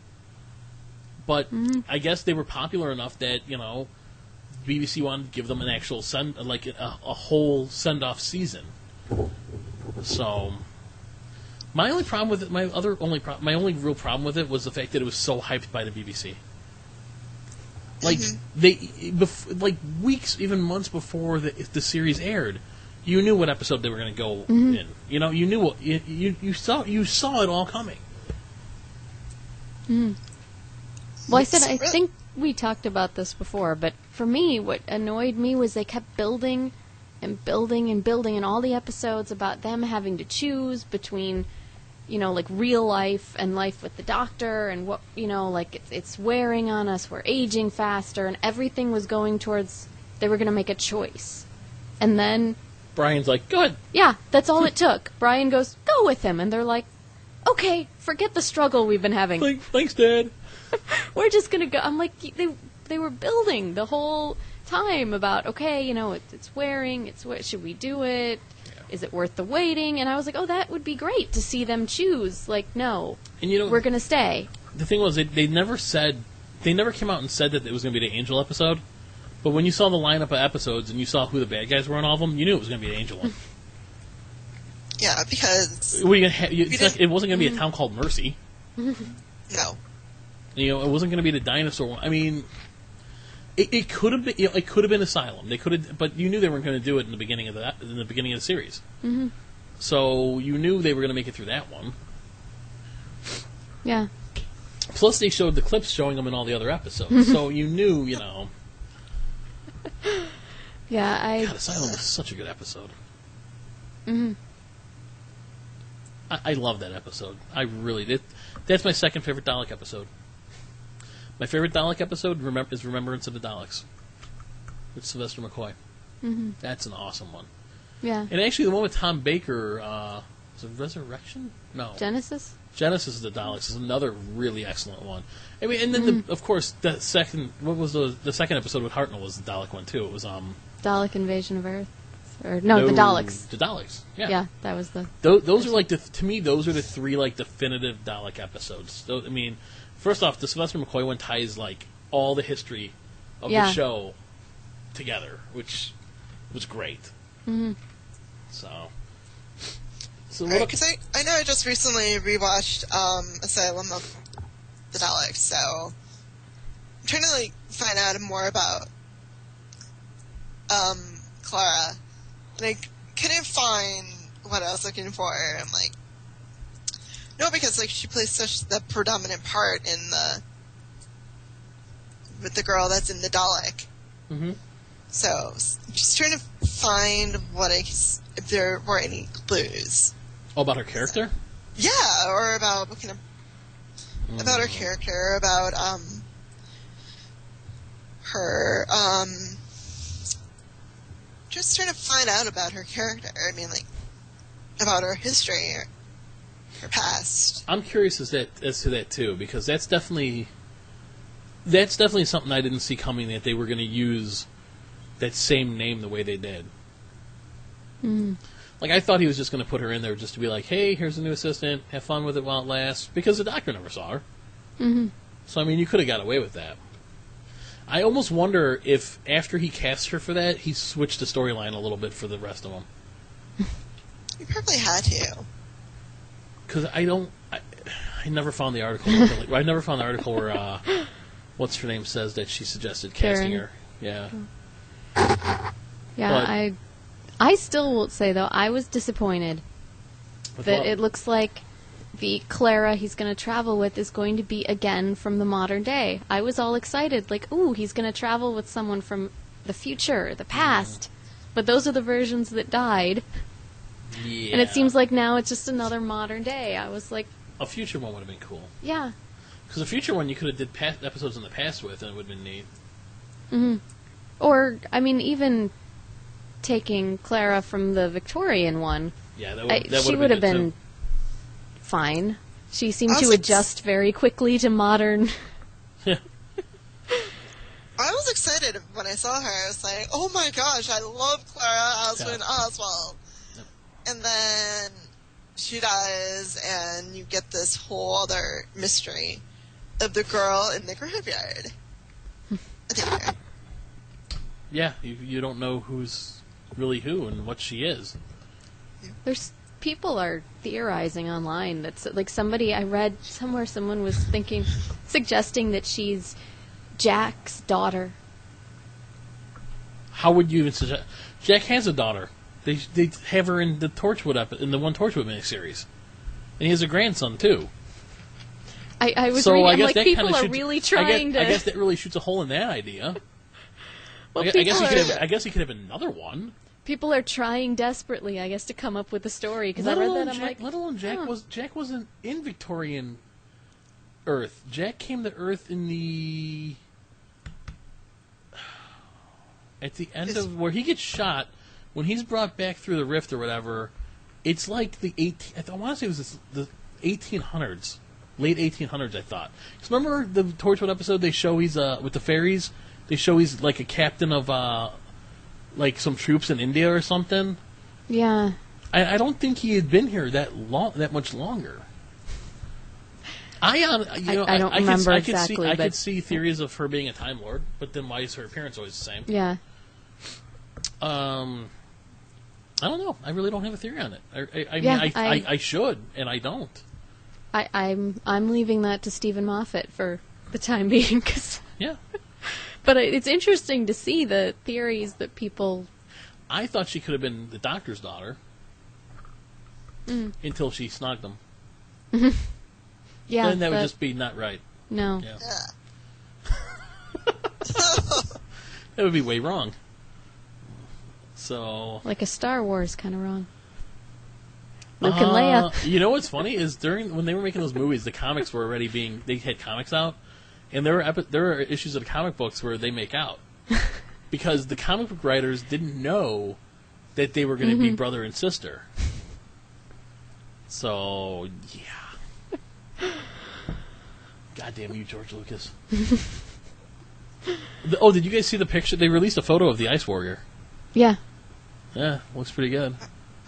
But I guess they were popular enough that, BBC wanted to give them an actual a whole send-off season. So my only problem with it, my only real problem with it was the fact that it was so hyped by the BBC. Like weeks, even months before the series aired, you knew what episode they were going to go in. You knew what you saw it all coming. Well, I think we talked about this before, but for me, what annoyed me was they kept building and building and building in all the episodes about them having to choose between, like real life and life with the Doctor, and what, it's wearing on us, we're aging faster, and everything was going towards they were going to make a choice. And then Brian's like, go ahead. Yeah, that's all it took. Brian goes, go with him, and they're like, okay, forget the struggle we've been having. Thanks, Dad. We're just going to go. I'm like, they were building the whole time about, okay, it's wearing, should we do it? Yeah. Is it worth the waiting? And I was like, oh, that would be great to see them choose. Like, no, and we're going to stay. The thing was, they never came out and said that it was going to be the Angel episode. But when you saw the lineup of episodes and you saw who the bad guys were on all of them, you knew it was going to be the Angel one. Yeah, because it wasn't going to be a town called Mercy. No. It wasn't going to be the dinosaur one. I mean, it could have been. It could have been Asylum. They could have, but you knew they weren't going to do it in the beginning of the series. So you knew they were going to make it through that one. Yeah. Plus, they showed the clips showing them in all the other episodes, so you knew. Yeah, God, Asylum was such a good episode. I love that episode. I really did. That's my second favorite Dalek episode. My favorite Dalek episode is Remembrance of the Daleks. With Sylvester McCoy. That's an awesome one. Yeah. And actually, the one with Tom Baker, was it Resurrection? No. Genesis of the Daleks is another really excellent one. I mean, and then of course the second. What was the second episode with Hartnell was the Dalek one too. It was Dalek Invasion of Earth. The Daleks. The Daleks. Yeah. Yeah, that was the. Those are like to me. Those are the three definitive Dalek episodes. I mean, first off, the Sylvester McCoy one ties all the history of the show together, which was great. So. So because I know I just recently rewatched Asylum of the Daleks, so I'm trying to like find out more about Clara, and I couldn't find what I was looking for. I'm like, no, because like she plays such the predominant part in with the girl that's in the Dalek. Mm-hmm. So just trying to find if there were any clues. Oh, about her character? Yeah, or about what kind of about her character, about her just trying to find out about her character. I mean, like about her history, her past. I'm curious as to that too, because that's definitely something I didn't see coming, that they were going to use that same name the way they did. Mm. Like, I thought he was just going to put her in there just to be like, hey, here's a new assistant, have fun with it while it lasts, because the Doctor never saw her. Mm-hmm. So, I mean, you could have got away with that. I almost wonder if, after he cast her for that, he switched the storyline a little bit for the rest of them. You probably had to. Because I never found the article. I never found the article where, what's her name says that she suggested casting her. Yeah. Yeah, I still will say, though, I was disappointed that it looks like the Clara he's going to travel with is going to be, again, from the modern day. I was all excited, like, ooh, he's going to travel with someone from the future, the past. But those are the versions that died. Yeah. And it seems like now it's just another modern day. I was like... A future one would have been cool. Yeah. Because a future one you could have did episodes in the past with, and it would have been neat. Mm-hmm. Or, I mean, even taking Clara from the Victorian one. Yeah, that she would have been fine. She seemed to adjust very quickly to modern... Yeah. I was excited when I saw her. I was like, oh my gosh, I love Clara Oswin Oswald. Yep. And then she dies, and you get this whole other mystery of the girl in the graveyard. Yeah, you don't know who's really who and what she is. People are theorizing online that's like I read somewhere someone was suggesting that she's Jack's daughter. How would you even suggest? Jack has a daughter. They have her in the Torchwood in the one Torchwood miniseries, and he has a grandson too. I was reading. I'm like, people are really trying to. I guess that really shoots a hole in that idea. Well, I guess he could have another one. People are trying desperately, I guess, to come up with a story, because I read that. I'm like, let alone Jack wasn't in Victorian Earth. Jack came to Earth in the at the end of where he gets shot. When he's brought back through the rift or whatever, it's like I want to say it was the 1800s, late 1800s. I thought. Because remember the Torchwood episode? They show he's with the fairies. They show he's like a captain of like some troops in India or something. Yeah. I don't think he had been here that much longer. I don't remember exactly. I could see theories of her being a Time Lord, but then why is her appearance always the same? Yeah. I don't know. I really don't have a theory on it. I should, and I don't. I'm leaving that to Stephen Moffat for the time being. Yeah. But it's interesting to see the theories that people... I thought she could have been the Doctor's daughter. Until she snogged him. Yeah. Then that would just be not right. No. Yeah. That would be way wrong. So... Like a Star Wars kind of wrong. Luke and Leia. You know what's funny is when they were making those movies, the comics were already they had comics out. And there are issues of the comic books where they make out. Because the comic book writers didn't know that they were going to be brother and sister. So, yeah. Goddamn you, George Lucas. Did you guys see the picture? They released a photo of the Ice Warrior. Yeah. Yeah, looks pretty good.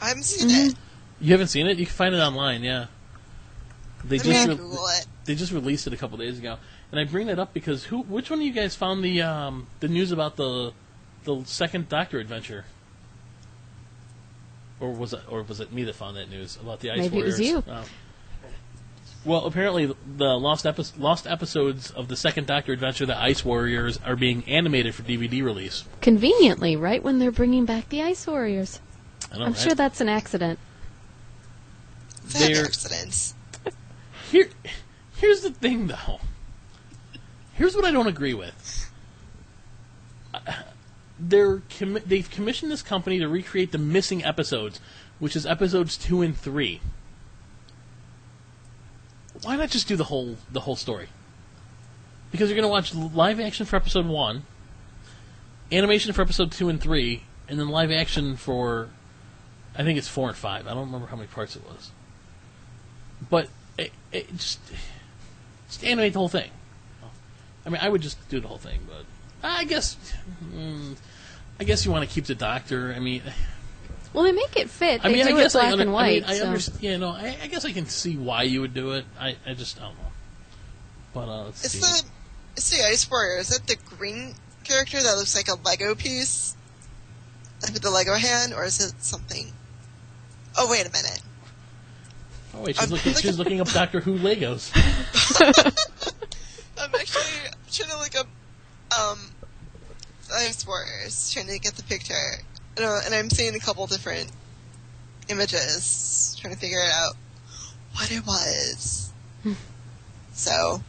I haven't seen it. You haven't seen it? You can find it online, yeah. They just released it a couple days ago. And I bring that up because which one of you guys found the news about the second Doctor adventure? Or was it me that found that news about the Ice Maybe Warriors? it was you. Oh. Well, apparently the lost episodes of the Second Doctor adventure, the Ice Warriors, are being animated for DVD release. Conveniently, right when they're bringing back the Ice Warriors. I'm sure that's an accident. Accidents. Here's the thing, though. Here's what I don't agree with. They've commissioned this company to recreate the missing episodes, which is episodes 2 and 3. Why not just do the whole story? Because you're going to watch live action for episode 1, animation for episode 2 and 3, and then live action for, I think it's 4 and 5. I don't remember how many parts it was. But just animate the whole thing. I mean, I would just do the whole thing, but I guess you want to keep the Doctor. I mean, well, they make it fit. They I do guess it black and white. I understand. Yeah, no, I guess I can see why you would do it. I just don't know. But let's see. It's the Ice Warrior. Is that the green character that looks like a Lego piece? Like with the Lego hand, or is it something? Oh, wait a minute. Oh wait, she's looking up Doctor Who Legos. I'm actually trying to look up Ice Warriors, trying to get the picture. And I'm seeing a couple different images, trying to figure it out what it was. So,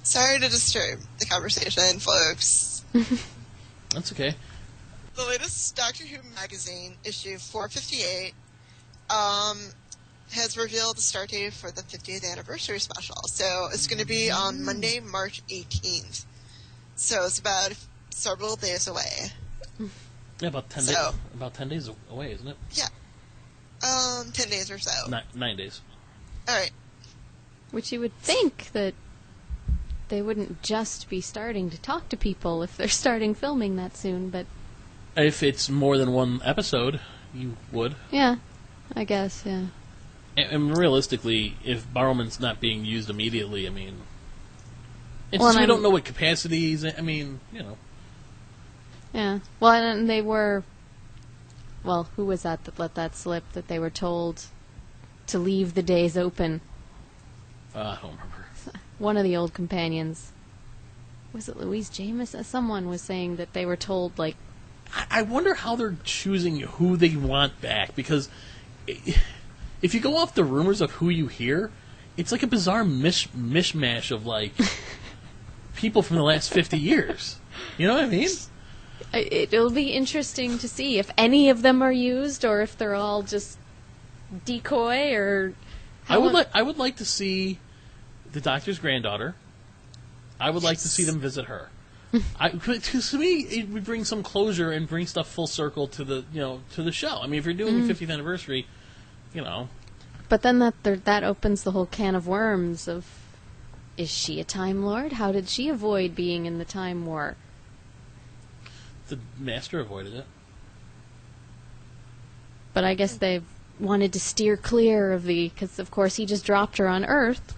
sorry to disturb the conversation, folks. That's okay. The latest Doctor Who magazine, issue 458, has revealed the start date for the 50th anniversary special. So it's going to be on Monday, March 18th. So it's about several days away. Yeah, about 10 days. About 10 days away, isn't it? Yeah. 10 days or so. 9 days. All right. Which you would think that they wouldn't just be starting to talk to people if they're starting filming that soon, but... If it's more than one episode, you would. Yeah, I guess, yeah. And realistically, if Barrowman's not being used immediately, I mean... It's Well, just we don't know what capacities... I mean, you know... Yeah. Well, and they were... Well, who was that let that slip, that they were told to leave the days open? I don't remember. One of the old companions. Was it Louise Jameson? Someone was saying that they were told, like... I wonder how they're choosing who they want back, because if you go off the rumors of who you hear, it's like a bizarre mishmash of, like, people from the last 50 years. You know what I mean? It'll be interesting to see if any of them are used, or if they're all just decoy, or... I would like to see the Doctor's granddaughter. I would like to see them visit her. Because to me, it would bring some closure and bring stuff full circle to the show. I mean, if you're doing the 50th anniversary, you know. But then that opens the whole can of worms of, is she a Time Lord? How did she avoid being in the Time War? The Master avoided it. But I guess they wanted to steer clear of because of course he just dropped her on Earth.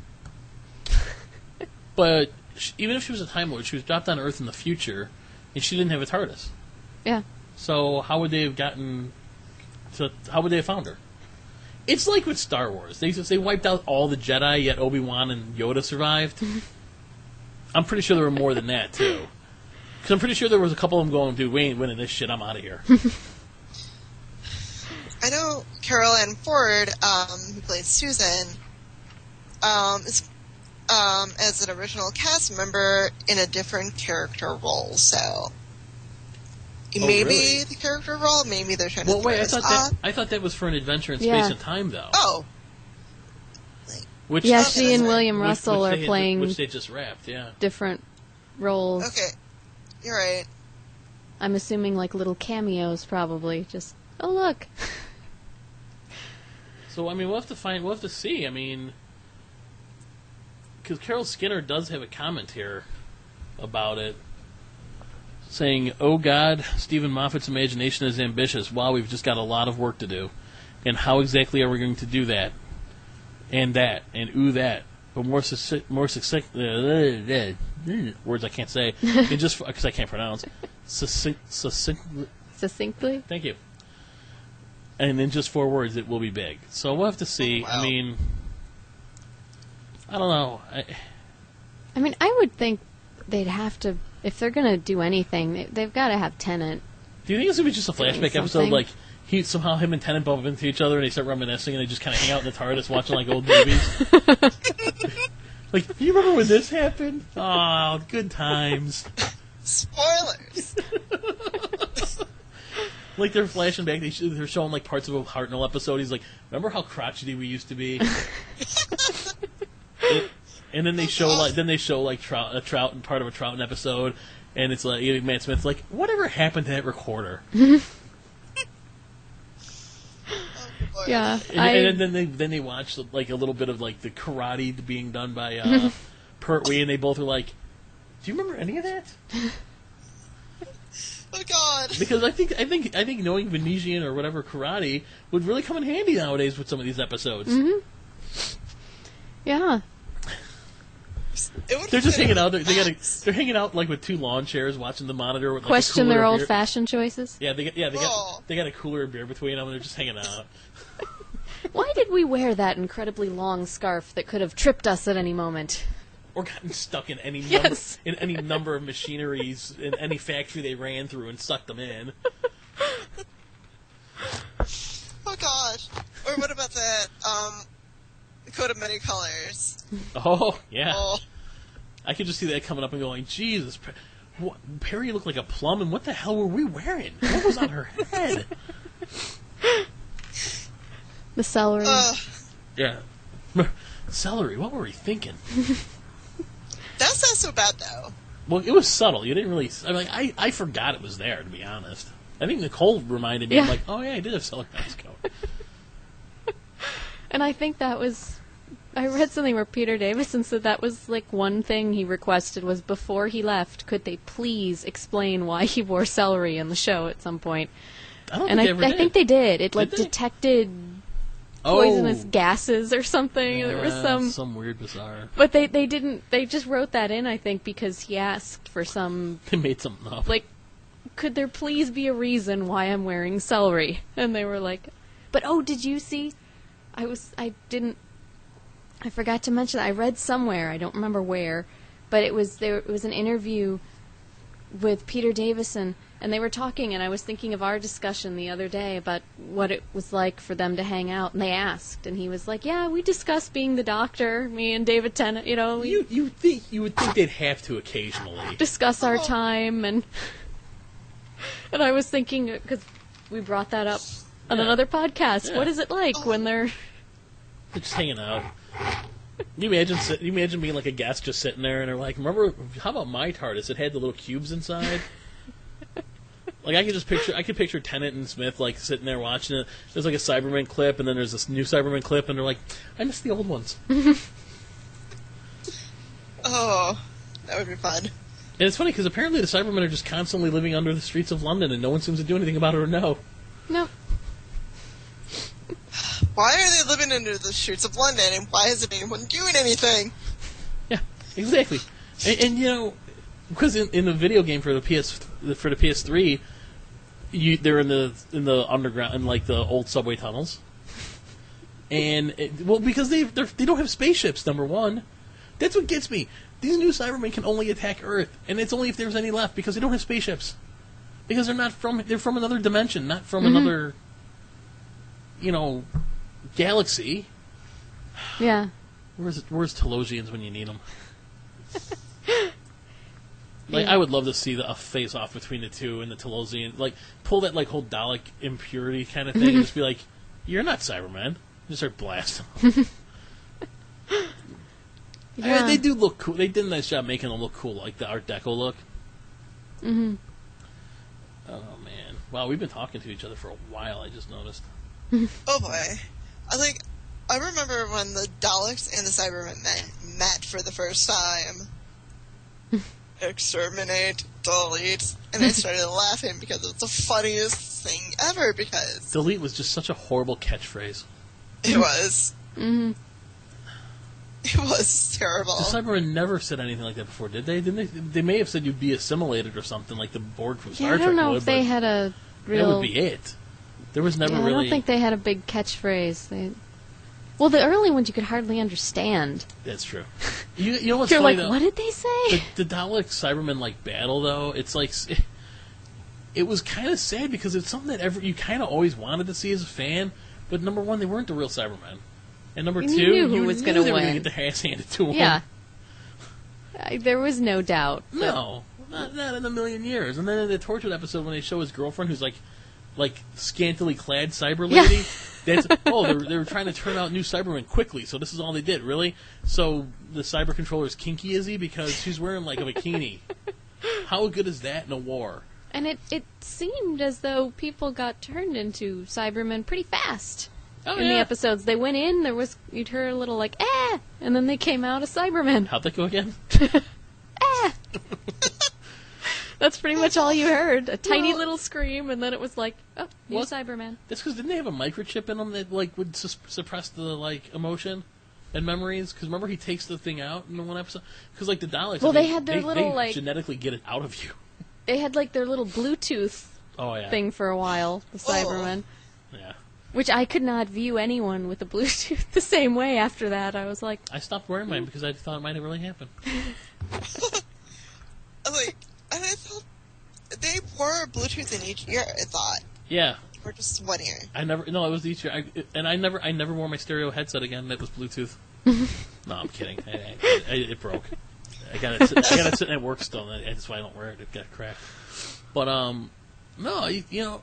But even if she was a Time Lord, she was dropped on Earth in the future, and she didn't have a TARDIS. Yeah. So how would they have how would they have found her? It's like with Star Wars. They wiped out all the Jedi, yet Obi-Wan and Yoda survived. I'm pretty sure there were more than that, too. Because I'm pretty sure there was a couple of them going, dude, we ain't winning this shit, I'm out of here. I know Carol Ann Ford, who played Susan, is as an original cast member in a different character role, so maybe really? the character role, maybe they're trying to wait, I thought that was for an adventure in space and time, though. Oh. Which, she and William Russell are playing which they just wrapped, yeah. different roles. Okay, you're right. I'm assuming like little cameos, probably. Just, oh look. So I mean, we'll have to see. I mean, because Carol Skinner does have a comment here about it, saying, "Oh God, Stephen Moffat's imagination is ambitious. Wow, we've just got a lot of work to do. And how exactly are we going to do that? And that, and that. But more succinct words I can't say, and just because I can't pronounce. Succinctly. Succinctly? Thank you. And in just 4 words, it will be big. So we'll have to see. Wow. I mean, I don't know. I mean, I would think they'd have to, if they're going to do anything, they've got to have Tennant. Do you think it's going to be just a flashback episode? Like, somehow him and Tennant bump into each other and they start reminiscing and they just kind of hang out in the TARDIS watching, like, old movies? Like, do you remember when this happened? Oh, good times. Spoilers! Like, they're flashing back. They're showing, like, parts of a Hartnell episode. He's like, remember how crotchety we used to be? And then they show, like, Trout and part of a Troughton episode. And it's like, Matt Smith's like, whatever happened to that recorder? Yeah. And then they watch, like, a little bit of, like, the karate being done by Pertwee, and they both are like, do you remember any of that? Oh God! Because I think knowing Venetian or whatever karate would really come in handy nowadays with some of these episodes. Mm-hmm. Yeah. They're just hanging out. They're hanging out like with 2 lawn chairs, watching the monitor. With, like, question their old-fashioned choices. Yeah, they got a cooler of beer between them, and they're just hanging out. Why did we wear that incredibly long scarf that could have tripped us at any moment? Or gotten stuck in any number of machineries in any factory they ran through and sucked them in. Oh gosh! Or what about that coat of many colors? Oh yeah. Oh. I could just see that coming up and going, Jesus, Perry looked like a plum, and what the hell were we wearing? What was on her head? The celery. Yeah. Celery, what were we thinking? That's not so bad, though. Well, it was subtle. You didn't really... I forgot it was there, to be honest. I think Nicole reminded me, like, oh, yeah, I did have celery on his coat. And I think that was... I read something where Peter Davison said that was, like, one thing he requested was before he left, could they please explain why he wore celery in the show at some point? I don't think they ever did. I think they did. It, like, Did they? detected... poisonous gases or something. There was some weird bizarre. But they didn't. They just wrote that in, I think, because he asked for some. They made something up. Like, could there please be a reason why I'm wearing celery? And they were like, but did you see? I forgot to mention. I read somewhere. I don't remember where, but it was an interview with Peter Davison. And they were talking, and I was thinking of our discussion the other day about what it was like for them to hang out. And they asked, and he was like, "Yeah, we discussed being the Doctor, me and David Tennant. You know, you would think they'd have to occasionally discuss our time." And I was thinking, because we brought that up on another podcast. Yeah. What is it like when they're just hanging out? You imagine being like a guest just sitting there, and they're like, "Remember, how about my TARDIS? It had the little cubes inside." Like, I could picture Tennant and Smith, like, sitting there watching it. There's, like, a Cybermen clip, and then there's this new Cybermen clip, and they're like, I miss the old ones. Oh, that would be fun. And it's funny, because apparently the Cybermen are just constantly living under the streets of London, and no one seems to do anything about it or know. no. Why are they living under the streets of London, and why isn't anyone doing anything? Yeah, exactly. And you know, because in the video game for the PS3, they're in the underground, in like the old subway tunnels, and because they don't have spaceships. Number one, that's what gets me. These new Cybermen can only attack Earth, and it's only if there's any left because they don't have spaceships. Because they're from another dimension, not from another, galaxy. Yeah. Where's Telosians when you need them? Like, I would love to see a face-off between the two and the Telosian. Like, pull that, like, whole Dalek impurity kind of thing and just be like, you're not Cybermen. Just start blasting them. Yeah. I mean, they do look cool. They did a nice job making them look cool, like the Art Deco look. Mm-hmm. Oh, man. Wow, we've been talking to each other for a while, I just noticed. Oh, boy. I remember when the Daleks and the Cybermen met for the first time. Exterminate, delete, and I started laughing because it's the funniest thing ever, because... Delete was just such a horrible catchphrase. It was. Mm-hmm. It was terrible. The Cybermen never said anything like that before, did they? Didn't they? They may have said you'd be assimilated or something, like the Borg from Star Trek would. I don't know if they had a real... That would be it. There was never I really... don't think they had a big catchphrase. Well, the early ones you could hardly understand. That's true. You know what's You're funny, like, though? what did they say? The Dalek Cybermen battle, though, it's like... It was kind of sad because it's something that you kind of always wanted to see as a fan, but number one, they weren't the real Cybermen. And number two, you knew you was knew gonna they were win. going to get their ass handed to them. Yeah. There was no doubt. No, not in a million years. And then in the Torchwood episode, when they show his girlfriend, who's like scantily clad cyber lady, that's they were trying to turn out new Cybermen quickly, so this is all they did, really. So the cyber controller's kinky, is he? Because she's wearing a bikini. How good is that in a war? And it seemed as though people got turned into Cybermen pretty fast. Oh, in the episodes. They went in, you'd hear a little and then they came out as Cybermen. How'd that go again? That's pretty much all you heard. A tiny little scream, and then it was like, oh, new Cyberman. That's because didn't they have a microchip in them that would suppress the emotion and memories? Because remember he takes the thing out in the one episode. Because the Daleks, well, they had their little they genetically get it out of you. They had their little Bluetooth thing for a while. The Cybermen. Yeah. Which I could not view anyone with a Bluetooth the same way after that. I was like... I stopped wearing mine because I thought it might have really happened. I thought they wore Bluetooth in each ear, I thought. Yeah. Or just one ear. No, it was each ear. I never wore my stereo headset again that was Bluetooth. No, I'm kidding. It broke. I got it sitting at work still, and that's why I don't wear it. It got cracked. But, no,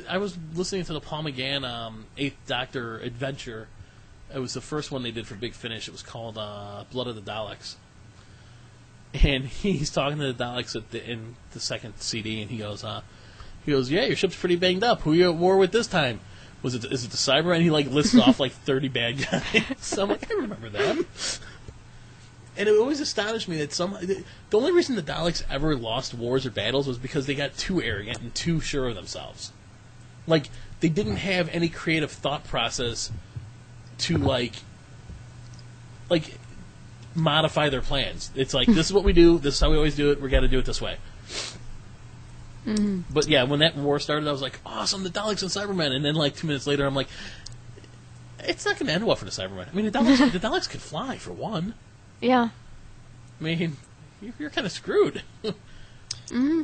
I was listening to the Paul McGann 8th Doctor Adventure. It was the first one they did for Big Finish. It was called Blood of the Daleks. And he's talking to the Daleks in the second CD, and he goes, yeah, your ship's pretty banged up. Who are you at war with this time? Is it the Cyber? And he lists off 30 bad guys. So I'm like, I remember them. And it always astonished me that the only reason the Daleks ever lost wars or battles was because they got too arrogant and too sure of themselves. They didn't have any creative thought process to modify their plans. It's this is what we do, this is how we always do it, we got to do it this way. Mm-hmm. But yeah, when that war started, I was like, awesome, the Daleks and Cybermen. And then 2 minutes later, I'm like, it's not going to end well for the Cybermen. I mean, the Daleks could fly, for one. Yeah. I mean, you're kind of screwed. Mm-hmm.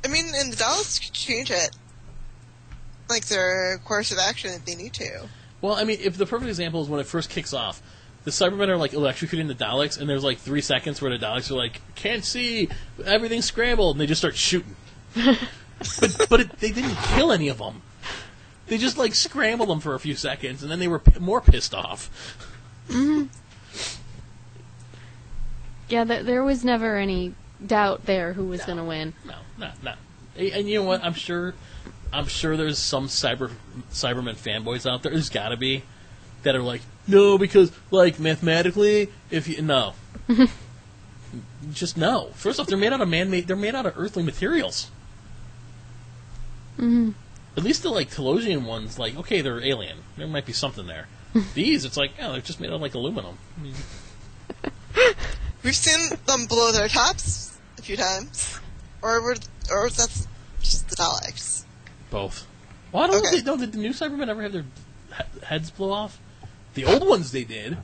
I mean, and the Daleks could change it. Their course of action if they need to. Well, I mean, if the perfect example is when it first kicks off, the Cybermen are electrocuting the Daleks, and there's 3 seconds where the Daleks are can't see, everything's scrambled, and they just start shooting. but they didn't kill any of them. They just scrambled them for a few seconds, and then they were more pissed off. Mm-hmm. Yeah, there was never any doubt there who was going to win. No. And you know what? I'm sure there's some Cybermen fanboys out there. There's got to be that are no, because mathematically, if you no, just no. First off, they're made out of man-made. They're made out of earthly materials. Mm-hmm. At least the Telosian ones, okay, they're alien. There might be something there. These, it's they're just made out of aluminum. I mean, we've seen them blow their tops a few times, or that's just the Daleks. Both. Well, I don't know. Did the new Cybermen ever have their heads blow off? The old ones they did.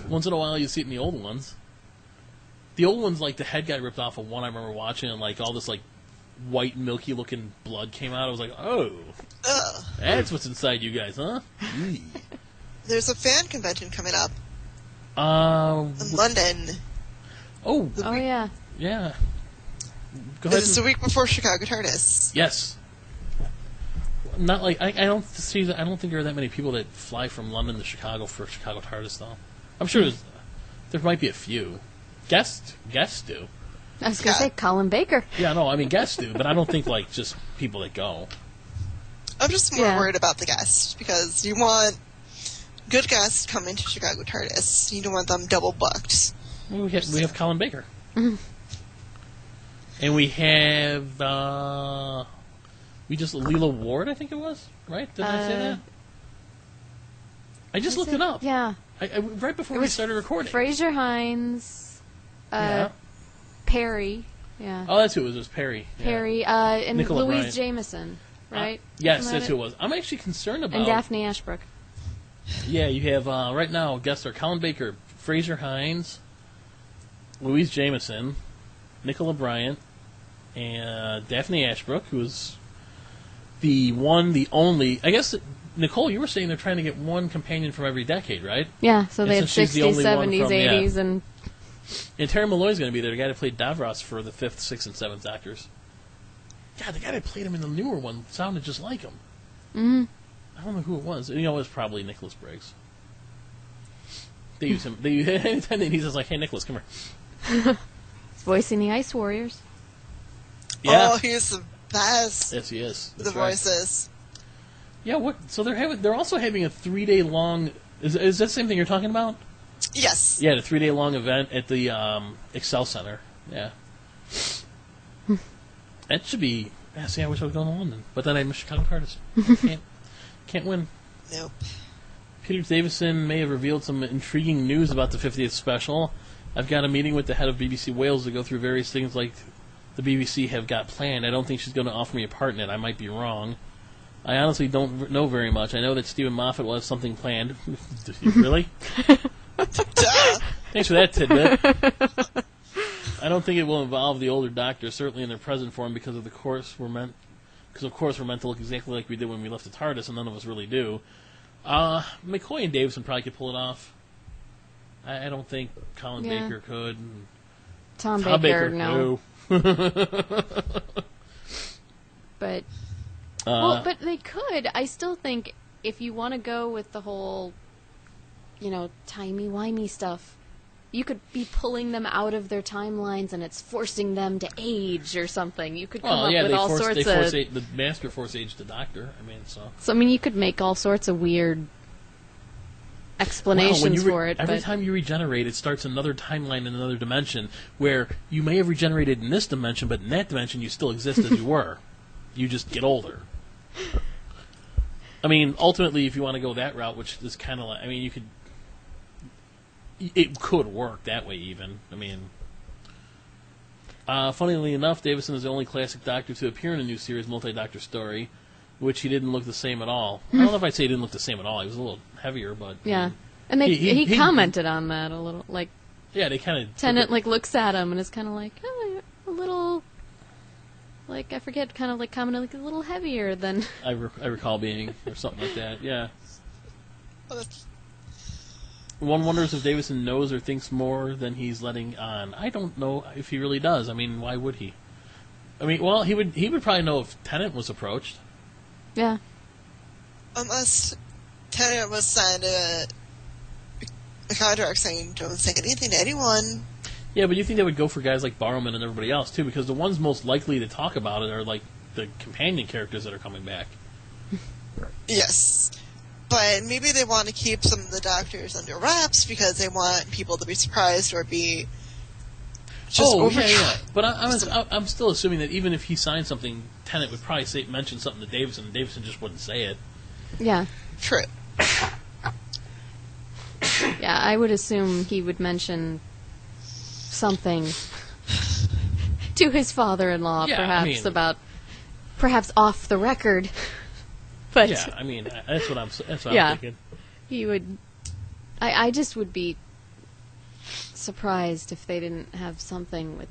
Once in a while you see it in the old ones. The old ones, the head got ripped off of one I remember watching, and all this white milky looking blood came out. I was like, oh, that's what's inside you guys, huh? There's a fan convention coming up in London. Oh, yeah. Yeah. Go ahead. It's the week before Chicago TARDIS. Yes. Not I don't think there are that many people that fly from London to Chicago for Chicago TARDIS, though. I'm sure there might be a few. Guests do. I was going to say Colin Baker. Yeah, no, I mean guests do, but I don't think just people that go. I'm just more worried about the guests, because you want good guests coming to Chicago TARDIS. You don't want them double booked. Well, we have Colin Baker. Mm-hmm. And we have Leela Ward, I think it was, right? Did I say that? I just looked it up. Yeah. I right before we started recording. Fraser Hines, yeah. Perry. Yeah. Oh, that's who it was. It was Perry. Yeah. Perry, and Nicola Louise Bryant. Jameson. right? Yes, Isn't that's that who it was. I'm actually concerned about... And Daphne Ashbrook. Yeah, you have, right now, guests are Colin Baker, Fraser Hines, Louise Jameson, Nicola Bryant, and Daphne Ashbrook, who is the one, the only... I guess, Nicole, you were saying they're trying to get one companion from every decade, right? Yeah, so they And have since she's the 60s, only one 70s, from- 80s, yeah. and... And Terry Malloy's going to be there, the guy that played Davros for the 5th, 6th, and 7th Doctors. God, the guy that played him in the newer one sounded just like him. Mm-hmm. I don't know who it was. You know, it was probably Nicholas Briggs. They use him. Anytime he's just like, "Hey, Nicholas, come here." He's voicing the Ice Warriors. Yeah. Oh, he's the best. Yes, he is. The That's right. voices. Yeah. What? So they're also having a 3-day long. Is that the same thing you're talking about? Yes. Yeah, the 3-day long event at the Excel Center. Yeah. That should be. Yeah, see, I wish I was going to London, but then I miss Chicago TARDIS. Can't win. Nope. Peter Davison may have revealed some intriguing news about the 50th special. I've got a meeting with the head of BBC Wales to go through various things like the BBC have got planned. I don't think she's going to offer me a part in it. I might be wrong. I honestly don't know very much. I know that Stephen Moffat will have something planned. Really? Duh. Thanks for that tidbit. I don't think it will involve the older Doctor, certainly in their present form, because of course we're meant to look exactly like we did when we left the TARDIS, and none of us really do. McCoy and Davison probably could pull it off. I don't think Colin Baker could. Tom Baker, no. But but they could. I still think if you want to go with the whole, timey-wimey stuff, you could be pulling them out of their timelines and it's forcing them to age or something. You could come up with all sorts of... the Master force aged the Doctor. So, you could make all sorts of weird explanations for it. Every time you regenerate, it starts another timeline in another dimension where you may have regenerated in this dimension, but in that dimension you still exist as you were. You just get older. Ultimately, if you want to go that route, which is kind of like... you could... It could work that way, even. Funnily enough, Davison is the only classic Doctor to appear in a new series, Multi-Doctor Story, which he didn't look the same at all. I don't know if I'd say he didn't look the same at all. He was a little heavier, but... Yeah. And he commented on that a little. Yeah, they kind of... Tennant, looks at him and is kind of like, oh, a little... I forget, kind of commented, a little heavier than... I recall being, or something like that, yeah. Well, that's... One wonders if Davison knows or thinks more than he's letting on. I don't know if he really does. Why would he? He would probably know if Tennant was approached. Yeah. Unless Tennant was signed a contract saying, don't say anything to anyone. Yeah, but you think they would go for guys like Barrowman and everybody else, too, because the ones most likely to talk about it are, the companion characters that are coming back. Yes. But maybe they want to keep some of the Doctors under wraps because they want people to be surprised or be just yeah. But I'm still assuming that even if he signed something, Tennant would probably mention something to Davison, and Davison just wouldn't say it. Yeah. True. Yeah, I would assume he would mention something to his father-in-law, perhaps off the record. But yeah, that's what I'm thinking. He would. I just would be surprised if they didn't have something with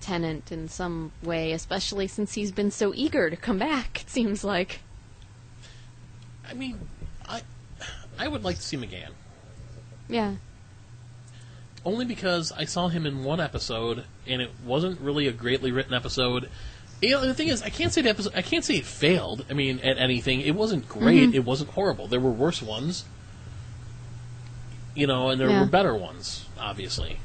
Tennant in some way, especially since he's been so eager to come back. It seems like. I would like to see McGann. Yeah. Only because I saw him in one episode, and it wasn't really a greatly written episode. The thing is, I can't say it failed. At anything, it wasn't great. Mm-hmm. It wasn't horrible. There were worse ones, and there were better ones. Obviously,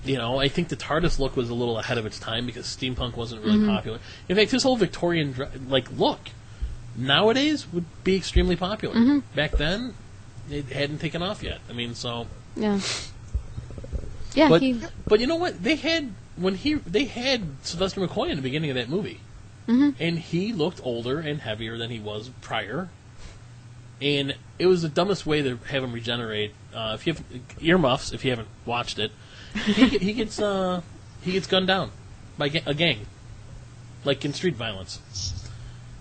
I think the TARDIS look was a little ahead of its time because steampunk wasn't really popular. In fact, his whole Victorian look nowadays would be extremely popular. Mm-hmm. Back then, it hadn't taken off yet. Yeah. Yeah. But you know what? They had Sylvester McCoy in the beginning of that movie, and he looked older and heavier than he was prior, and it was the dumbest way to have him regenerate. If you have earmuffs, if you haven't watched it, he gets gunned down by a gang, like in Street Violence.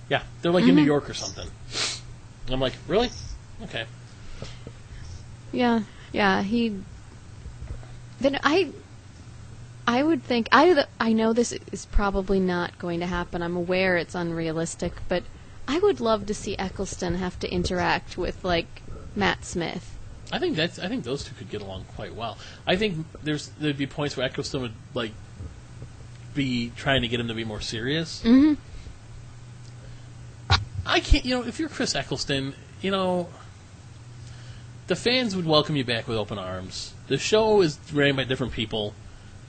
Yeah, they're like in New York or something. And I'm like, really? Okay. Yeah, he... Then I would think... I know this is probably not going to happen. I'm aware it's unrealistic, but I would love to see Eccleston have to interact with, like, Matt Smith. I think those two could get along quite well. I think there'd be points where Eccleston would, like, be trying to get him to be more serious. Mm-hmm. I can't, if you're Chris Eccleston, the fans would welcome you back with open arms. The show is ran by different people.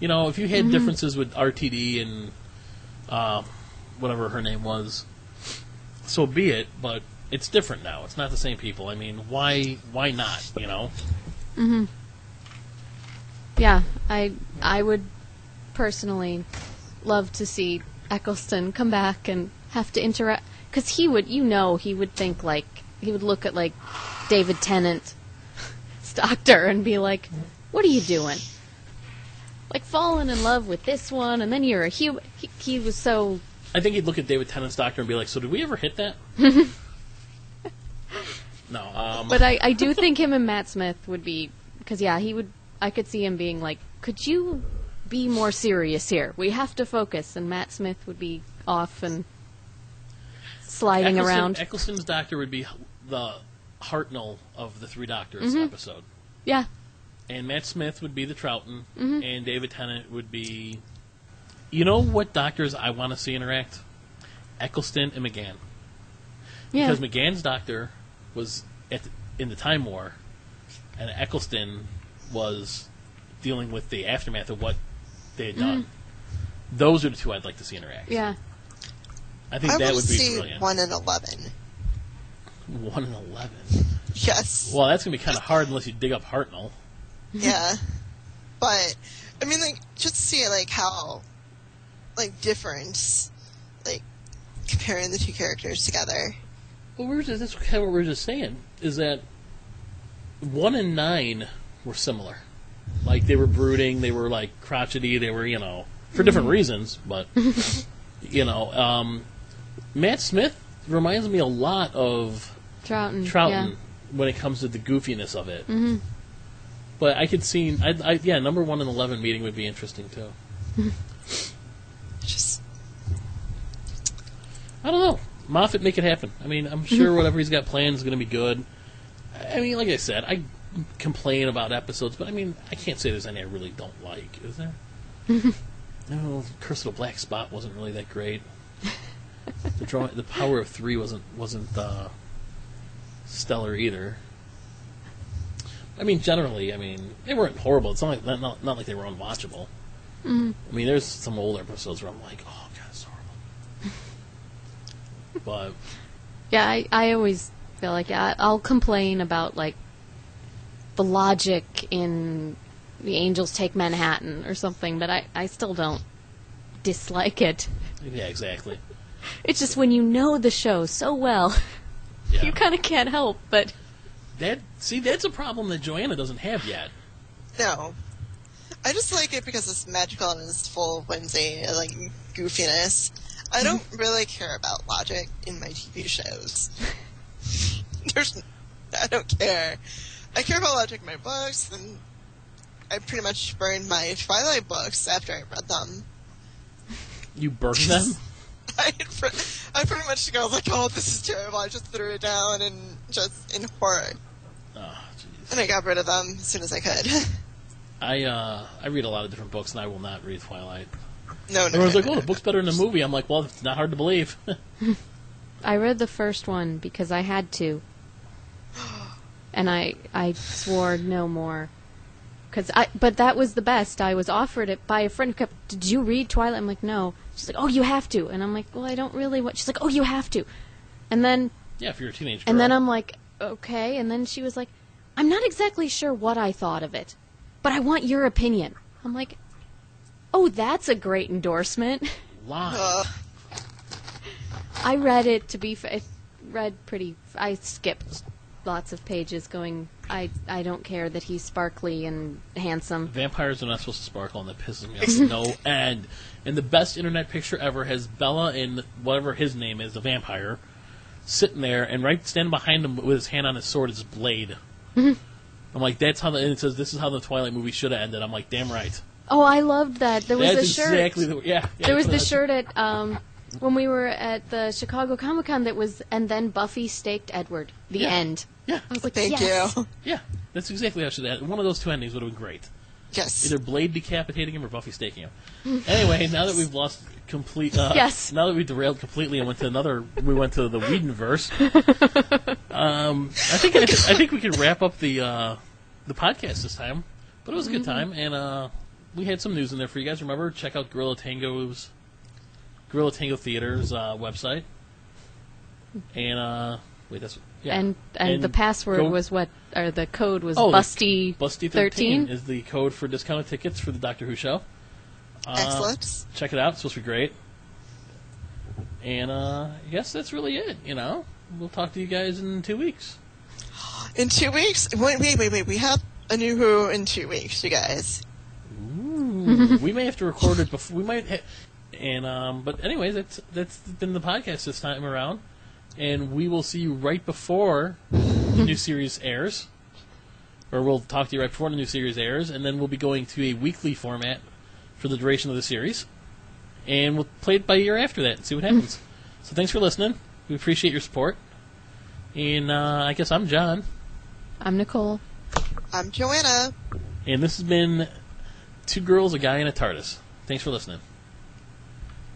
If you had differences with RTD and whatever her name was, so be it, but it's different now. It's not the same people. I mean, why not, Mm-hmm. Yeah, I would personally love to see Eccleston come back and have to interact, because he would think, like, he would look at, like, David Tennant, Doctor, and be like, what are you doing? Like, falling in love with this one, and then you're a human. He was so... I think he'd look at David Tennant's Doctor and be like, so did we ever hit that? No. But I do think him and Matt Smith would be... Because, yeah, I could see him being like, could you be more serious here? We have to focus. And Matt Smith would be off and sliding around. Eccleston's Doctor would be the Hartnell of the Three Doctors episode. Yeah. And Matt Smith would be the Troughton, and David Tennant would be... You know what doctors I want to see interact? Eccleston and McGann. Yeah. Because McGann's Doctor was in the Time War, and Eccleston was dealing with the aftermath of what they had done. Those are the two I'd like to see interact. Yeah. I think that would be see brilliant. 1 in 11. 1 in 11? Yes. Well, that's going to be kind of hard unless you dig up Hartnell. Yeah. But, I mean, like, just to see, like, how, like, different, like, comparing the two characters together. Well, that's kind of what we were just saying, is that 1 and 9 were similar. Like, they were brooding, they were, like, crotchety, they were, for different reasons, but, Matt Smith reminds me a lot of Troughton when it comes to the goofiness of it. Mm-hmm. But I could see, number 1 and 11 meeting would be interesting, too. I don't know. Moffat, make it happen. I mean, I'm sure whatever he's got planned is going to be good. I mean, like I said, I complain about episodes, but I mean, I can't say there's any I really don't like, is there? No, Curse of the Black Spot wasn't really that great. The Power of Three wasn't stellar either. I mean, generally, they weren't horrible. It's not like they were unwatchable. I mean, there's some old episodes where I'm like, oh god, it's horrible. But yeah, I always feel like I'll complain about, like, the logic in The Angels Take Manhattan or something, but I still don't dislike it. Yeah, exactly. It's just when you know the show so well, you kind of can't help but... That's a problem that Joanna doesn't have yet. No. I just like it because it's magical and it's full of whimsy and, like, goofiness. I don't really care about logic in my TV shows. I don't care. I care about logic in my books, and I pretty much burned my Twilight books after I read them. You burned them? I pretty much go like, oh, this is terrible. I just threw it down and just in horror. Oh, jeez. And I got rid of them as soon as I could. I read a lot of different books, and I will not read Twilight. No. Everyone's like, oh, the book's better than the movie. I'm like, well, it's not hard to believe. I read the first one because I had to. And I swore no more. But that was the best. I was offered it by a friend who kept, did you read Twilight? I'm like, no. She's like, oh, you have to. And I'm like, well, I don't really want... She's like, oh, you have to. And then... Yeah, if you're a teenage girl. And then I'm like, okay. And then she was like, I'm not exactly sure what I thought of it, but I want your opinion. I'm like, oh, that's a great endorsement. Lie. I read it I skipped lots of pages going, I don't care that he's sparkly and handsome. Vampires are not supposed to sparkle, and that pisses me off no end. And the best internet picture ever has Bella and whatever his name is, the vampire, sitting there, and right standing behind him with his hand on his sword is his blade. I'm like, that's how and it says, this is how the Twilight movie should have ended. I'm like, damn right. Oh, I loved that. There was That's a shirt. Exactly there was the shirt at when we were at the Chicago Comic-Con that was, and then Buffy staked Edward. The end. Yeah. I was like, Thank yes. you. Yeah, that's exactly how it should end. One of those two endings would have been great. Yes. Either Blade decapitating him or Buffy staking him. Anyway, now that we've lost complete... Yes. Now that we derailed completely and went to we went to the Whedonverse, I think we could wrap up the podcast this time. But it was a good time, and we had some news in there for you guys. Remember, check out Gorilla Tango Theater's website. And, wait, that's... Yeah. And the password was what, or the code was Busty13. Busty13 is the code for discounted tickets for the Doctor Who show. Excellent. Check it out. It's supposed to be great. And I guess that's really it, you know. We'll talk to you guys in 2 weeks. In 2 weeks? Wait. We have a new Who in 2 weeks, you guys. Ooh. We may have to record it before. We might but anyways, that's been the podcast this time around. And we will see you right before the new series airs. Or we'll talk to you right before the new series airs. And then we'll be going to a weekly format for the duration of the series. And we'll play it by ear after that and see what happens. So thanks for listening. We appreciate your support. And I guess I'm John. I'm Nicole. I'm Joanna. And this has been Two Girls, a Guy, and a TARDIS. Thanks for listening.